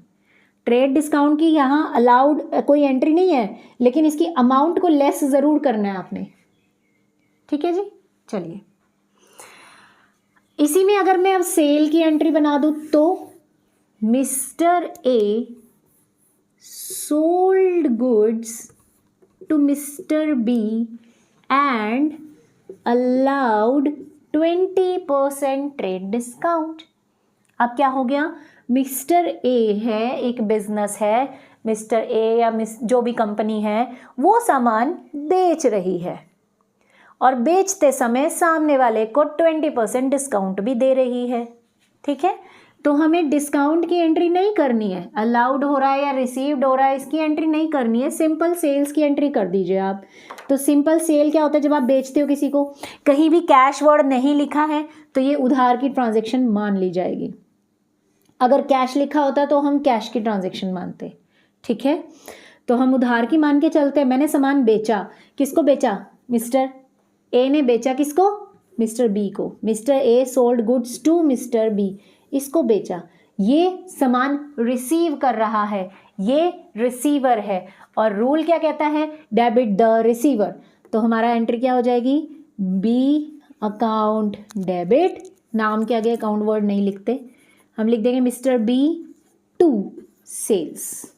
ट्रेड डिस्काउंट की यहाँ अलाउड कोई एंट्री नहीं है, लेकिन इसकी अमाउंट को लेस ज़रूर करना है आपने, ठीक है जी। चलिए, इसी में अगर मैं अब सेल की एंट्री बना दूँ तो mister A sold goods to mister B and allowed 20% trade discount. अब क्या हो गया, मिस्टर ए है, एक बिजनेस है, मिस्टर ए या जो भी कंपनी है वो सामान बेच रही है, और बेचते समय सामने वाले को 20% डिस्काउंट भी दे रही है, ठीक है। तो हमें डिस्काउंट की एंट्री नहीं करनी है, अलाउड हो रहा है या रिसीव्ड हो रहा है इसकी एंट्री नहीं करनी है, सिंपल सेल्स की एंट्री कर दीजिए आप। तो सिंपल सेल क्या होता है, जब आप बेचते हो किसी को, कहीं भी कैश वर्ड नहीं लिखा है तो ये उधार की ट्रांजैक्शन मान ली जाएगी। अगर कैश लिखा होता तो हम कैश की ट्रांजैक्शन मानते, ठीक है। तो हम उधार की मान के चलते हैं। मैंने सामान बेचा, किसको बेचा, मिस्टर ए ने बेचा, किसको, मिस्टर बी को। Mister A sold goods to mister B, इसको बेचा, ये सामान रिसीव कर रहा है, ये रिसीवर है, और रूल क्या कहता है, डेबिट द रिसीवर। तो हमारा एंट्री क्या हो जाएगी, बी अकाउंट डेबिट, नाम के आगे अकाउंट वर्ड नहीं लिखते, हम लिख देंगे मिस्टर बी टू सेल्स,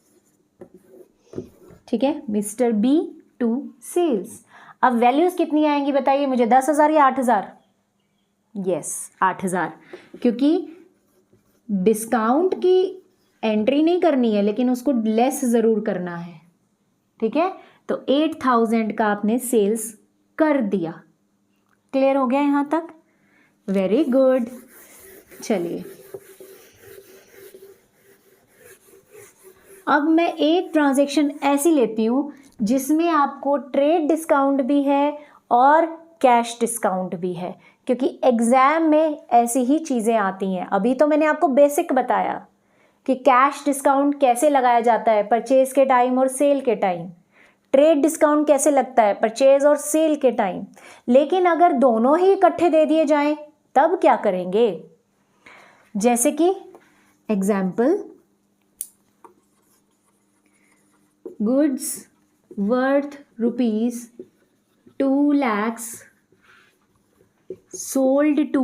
ठीक है, मिस्टर बी टू सेल्स। अब वैल्यूज कितनी आएंगी बताइए मुझे, 10,000 या 8,000, यस 8,000, क्योंकि डिस्काउंट की एंट्री नहीं करनी है, लेकिन उसको लेस ज़रूर करना है, ठीक है। तो 8,000 का आपने सेल्स कर दिया। क्लियर हो गया यहाँ तक, वेरी गुड। चलिए, अब मैं एक ट्रांजैक्शन ऐसी लेती हूँ जिसमें आपको ट्रेड डिस्काउंट भी है और कैश डिस्काउंट भी है, क्योंकि एग्ज़ाम में ऐसी ही चीज़ें आती हैं। अभी तो मैंने आपको बेसिक बताया कि कैश डिस्काउंट कैसे लगाया जाता है, परचेज़ के टाइम और सेल के टाइम। ट्रेड डिस्काउंट कैसे लगता है, परचेज़ और सेल के टाइम। लेकिन अगर दोनों ही इकट्ठे दे दिए जाएं तब क्या करेंगे, जैसे कि example, goods worth ₹2 lakhs sold to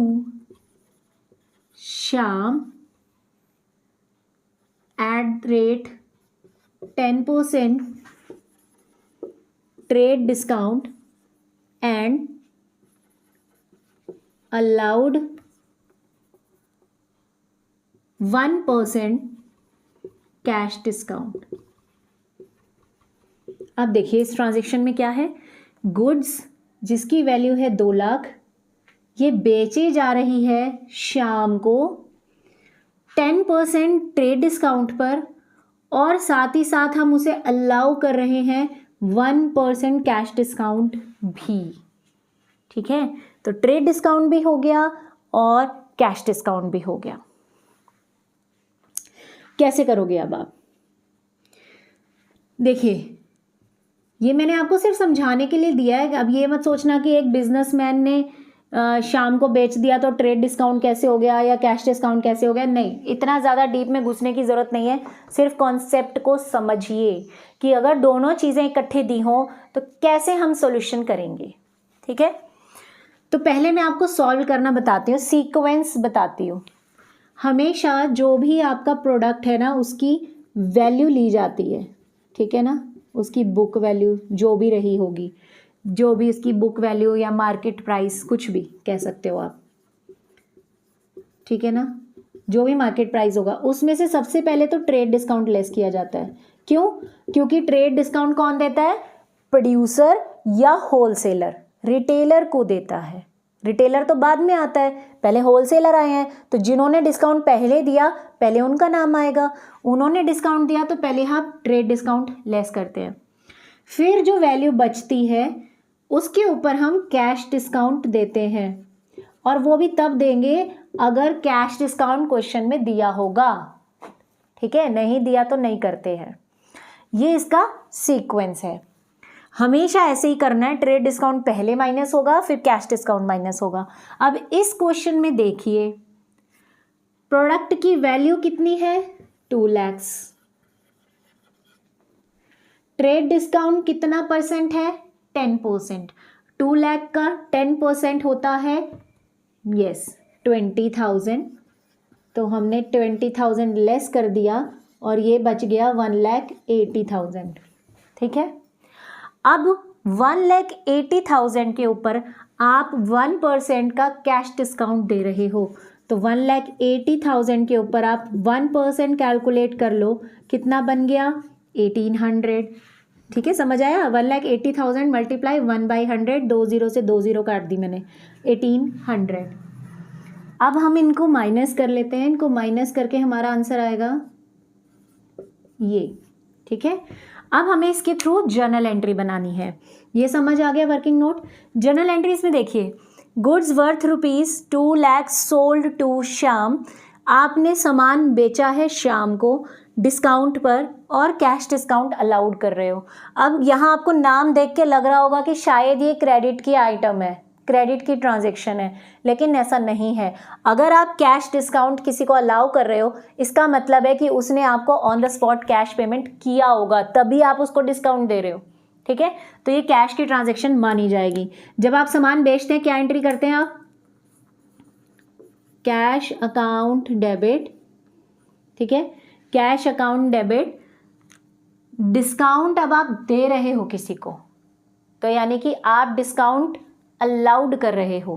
Shyam at rate 10% trade discount and allowed 1% cash discount. अब देखिए इस ट्रांजैक्शन में क्या है, गुड्स जिसकी वैल्यू है 2 लाख, ये बेची जा रही है शाम को 10% ट्रेड डिस्काउंट पर, और साथ ही साथ हम उसे अलाउ कर रहे हैं 1% कैश डिस्काउंट भी, ठीक है। तो ट्रेड डिस्काउंट भी हो गया और कैश डिस्काउंट भी हो गया। कैसे करोगे अब आप? देखिए, ये मैंने आपको सिर्फ समझाने के लिए दिया है। अब ये मत सोचना कि एक बिजनेसमैन ने शाम को बेच दिया तो ट्रेड डिस्काउंट कैसे हो गया या कैश डिस्काउंट कैसे हो गया। नहीं, इतना ज़्यादा डीप में घुसने की ज़रूरत नहीं है। सिर्फ कॉन्सेप्ट को समझिए कि अगर दोनों चीज़ें इकट्ठे दी हों तो कैसे हम सॉल्यूशन करेंगे। ठीक है, तो पहले मैं आपको सॉल्व करना बताती हूँ, सीक्वेंस बताती हूँ। हमेशा जो भी आपका प्रोडक्ट है ना, उसकी वैल्यू ली जाती है। ठीक है ना, उसकी बुक वैल्यू जो भी रही होगी, जो भी उसकी बुक वैल्यू या मार्केट प्राइस, कुछ भी कह सकते हो आप। ठीक है ना, जो भी मार्केट प्राइस होगा उसमें से सबसे पहले तो ट्रेड डिस्काउंट लेस किया जाता है। क्यों? क्योंकि ट्रेड डिस्काउंट कौन देता है? प्रोड्यूसर या होलसेलर, रिटेलर को देता है। रिटेलर तो बाद में आता है, पहले होलसेलर आए हैं, तो जिन्होंने डिस्काउंट पहले दिया पहले उनका नाम आएगा। उन्होंने डिस्काउंट दिया तो पहले आप ट्रेड डिस्काउंट लेस करते हैं। फिर जो वैल्यू बचती है उसके ऊपर हम कैश डिस्काउंट देते हैं, और वो भी तब देंगे अगर कैश डिस्काउंट क्वेश्चन में दिया होगा। ठीक है, नहीं दिया तो नहीं करते हैं। ये इसका सीक्वेंस है। हमेशा ऐसे ही करना है। ट्रेड डिस्काउंट पहले माइनस होगा, फिर कैश डिस्काउंट माइनस होगा। अब इस क्वेश्चन में देखिए, प्रोडक्ट की वैल्यू कितनी है? 2 लाख। ट्रेड डिस्काउंट कितना परसेंट है? 10%। 2 लाख का 10% होता है 20,000। तो हमने 20,000 लेस कर दिया और ये बच गया 1,80,000। ठीक है, अब 1,80,000 के ऊपर आप 1% का कैश डिस्काउंट दे रहे हो, तो 1,80,000 के ऊपर आप 1% कैलकुलेट कर लो, कितना बन गया? 1,800। ठीक है, समझ आया? 1,80,000 मल्टीप्लाई 1/100, 2 0 से 2 0 काट दी मैंने, 1,800। अब हम इनको माइनस कर लेते हैं। इनको माइनस करके हमारा आंसर आएगा ये। ठीक है, अब हमें इसके थ्रू जर्नल एंट्री बनानी है। ये समझ आ गया वर्किंग नोट? जर्नल एंट्रीज में देखिए, goods worth ₹2 lakh sold to Shyam. आपने सामान बेचा है श्याम को डिस्काउंट पर और कैश डिस्काउंट अलाउड कर रहे हो। अब यहाँ आपको नाम देख के लग रहा होगा कि शायद ये क्रेडिट की आइटम है, क्रेडिट की ट्रांजैक्शन है, लेकिन ऐसा नहीं है। अगर आप कैश डिस्काउंट किसी को अलाउ कर रहे हो, इसका मतलब है कि उसने आपको on the spot cash payment किया होगा, तभी आप उसको डिस्काउंट दे रहे हो। ठीक है, तो ये कैश की ट्रांजैक्शन मानी जाएगी। जब आप सामान बेचते हैं क्या एंट्री करते हैं आप? Cash account debit. ठीक है, कैश अकाउंट डेबिट। डिस्काउंट अब आप दे रहे हो किसी को, तो यानी कि आप डिस्काउंट अलाउड कर रहे हो,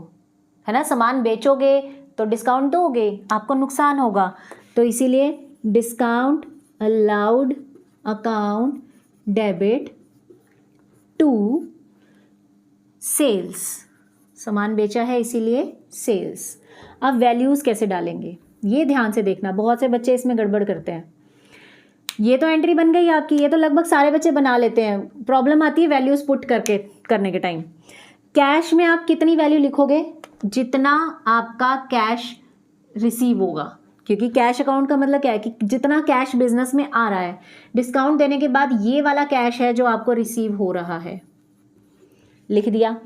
है ना। सामान बेचोगे तो डिस्काउंट दोगे, आपको नुकसान होगा, तो इसीलिए discount allowed account debit to sales. सामान बेचा है इसीलिए सेल्स। अब वैल्यूज़ कैसे डालेंगे ये ध्यान से देखना, बहुत से बच्चे इसमें गड़बड़ करते हैं। ये तो एंट्री बन गई आपकी, ये तो लगभग सारे बच्चे बना लेते हैं। प्रॉब्लम आती है वैल्यूज़ पुट करने के टाइम। कैश में आप कितनी वैल्यू लिखोगे? जितना आपका कैश रिसीव होगा, क्योंकि कैश अकाउंट का मतलब क्या है कि जितना कैश बिजनेस में आ रहा है, डिस्काउंट देने के बाद ये वाला कैश है जो आपको रिसीव हो रहा है, लिख दिया।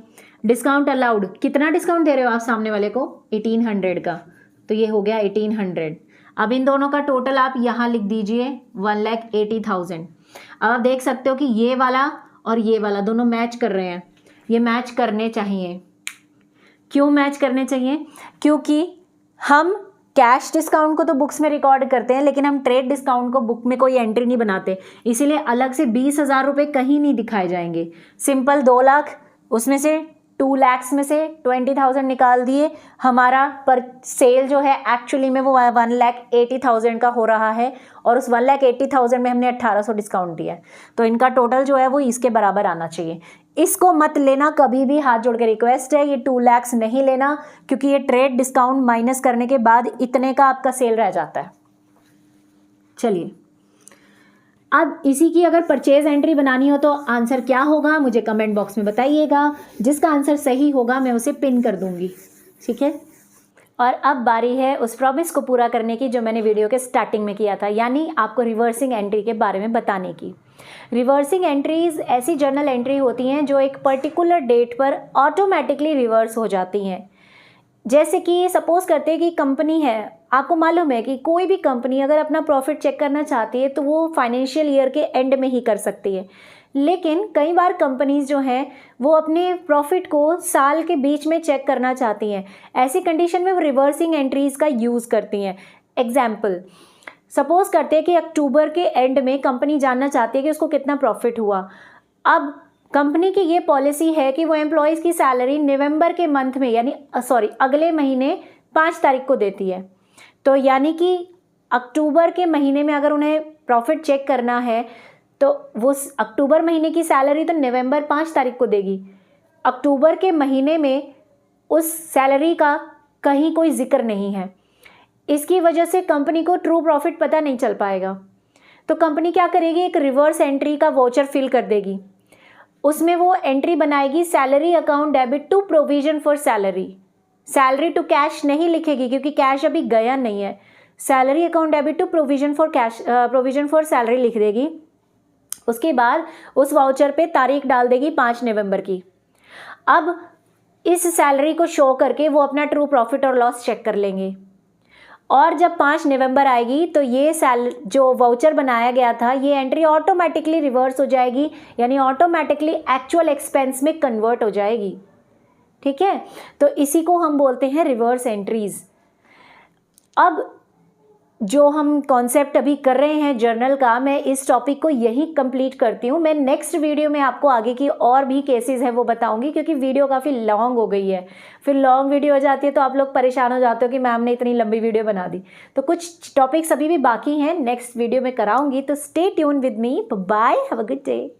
डिस्काउंट अलाउड, कितना डिस्काउंट दे रहे हो आप सामने वाले को? 1,800 का, तो ये हो गया 1,800। अब इन दोनों का टोटल आप यहाँ लिख दीजिए 1,80,000। अब आप देख सकते हो कि ये वाला और ये वाला दोनों मैच कर रहे हैं, ये मैच करने चाहिए। क्यों मैच करने चाहिए? क्योंकि हम कैश डिस्काउंट को तो बुक्स में रिकॉर्ड करते हैं, लेकिन हम ट्रेड डिस्काउंट को बुक में कोई एंट्री नहीं बनाते, इसीलिए अलग से 20,000 रुपये कहीं नहीं दिखाए जाएंगे। सिंपल 2 लाख, उसमें से 2 लाख में से 20,000 निकाल दिए, हमारा पर सेल जो है एक्चुअली में वो 1,80,000 का हो रहा है, और उस 1,80,000 में हमने 1,800 डिस्काउंट दिया है, तो इनका टोटल जो है वो इसके बराबर आना चाहिए। इसको मत लेना कभी भी, हाथ जोड़ के रिक्वेस्ट है, ये 2 लाख नहीं लेना, क्योंकि ये ट्रेड डिस्काउंट माइनस करने के बाद इतने का आपका सेल रह जाता है। चलिए अब इसी की अगर परचेज एंट्री बनानी हो तो आंसर क्या होगा मुझे कमेंट बॉक्स में बताइएगा। जिसका आंसर सही होगा मैं उसे पिन कर दूंगी, ठीक है। और अब बारी है उस प्रॉमिस को पूरा करने की जो मैंने वीडियो के स्टार्टिंग में किया था, यानी आपको रिवर्सिंग एंट्री के बारे में बताने की। रिवर्सिंग एंट्रीज ऐसी जर्नल एंट्री होती हैं जो एक पर्टिकुलर डेट पर ऑटोमेटिकली रिवर्स हो जाती हैं। जैसे कि सपोज करते हैं कि कंपनी है, आपको मालूम है कि कोई भी कंपनी अगर अपना प्रॉफिट चेक करना चाहती है तो वो फाइनेंशियल ईयर के एंड में ही कर सकती है, लेकिन कई बार कंपनीज जो हैं वो अपने प्रॉफिट को साल के बीच में चेक करना चाहती हैं। ऐसी कंडीशन में वो रिवर्सिंग एंट्रीज़ का यूज़ करती हैं। एग्जाम्पल सपोज करते हैं कि अक्टूबर के एंड में कंपनी जानना चाहती है कि उसको कितना प्रॉफिट हुआ। अब कंपनी की ये पॉलिसी है कि वो एम्प्लॉयज़ की सैलरी नवंबर के मंथ में यानी अगले महीने 5 तारीख को देती है। तो यानी कि अक्टूबर के महीने में अगर उन्हें प्रॉफिट चेक करना है तो वो अक्टूबर महीने की सैलरी तो नवंबर 5 तारीख को देगी। अक्टूबर के महीने में उस सैलरी का कहीं कोई जिक्र नहीं है। इसकी वजह से कंपनी को ट्रू प्रॉफिट पता नहीं चल पाएगा। तो कंपनी क्या करेगी, एक रिवर्स एंट्री का वाउचर फिल कर देगी। उसमें वो एंट्री बनाएगी salary account debit to provision for salary. Salary to cash नहीं लिखेगी क्योंकि कैश अभी गया नहीं है। Salary account debit to provision for cash, provision for salary लिख देगी। उसके बाद उस वाउचर पे तारीख डाल देगी 5 नवंबर की। अब इस सैलरी को शो करके वो अपना ट्रू प्रॉफिट और लॉस चेक कर लेंगे। और जब 5 नवंबर आएगी तो ये जो वाउचर बनाया गया था ये एंट्री ऑटोमेटिकली रिवर्स हो जाएगी, यानी ऑटोमेटिकली एक्चुअल एक्सपेंस में कन्वर्ट हो जाएगी, ठीक है। तो इसी को हम बोलते हैं रिवर्स एंट्रीज। अब जो हम कॉन्सेप्ट अभी कर रहे हैं जर्नल का, मैं इस टॉपिक को यही कंप्लीट करती हूँ। मैं नेक्स्ट वीडियो में आपको आगे की और भी केसेस है वो बताऊंगी, क्योंकि वीडियो काफ़ी लॉन्ग हो गई है। फिर लॉन्ग वीडियो हो जाती है तो आप लोग परेशान हो जाते हो कि मैम ने इतनी लंबी वीडियो बना दी। तो कुछ टॉपिक्स अभी भी बाकी हैं, नेक्स्ट वीडियो में कराऊंगी। तो stay tune with me, bye, have a good day.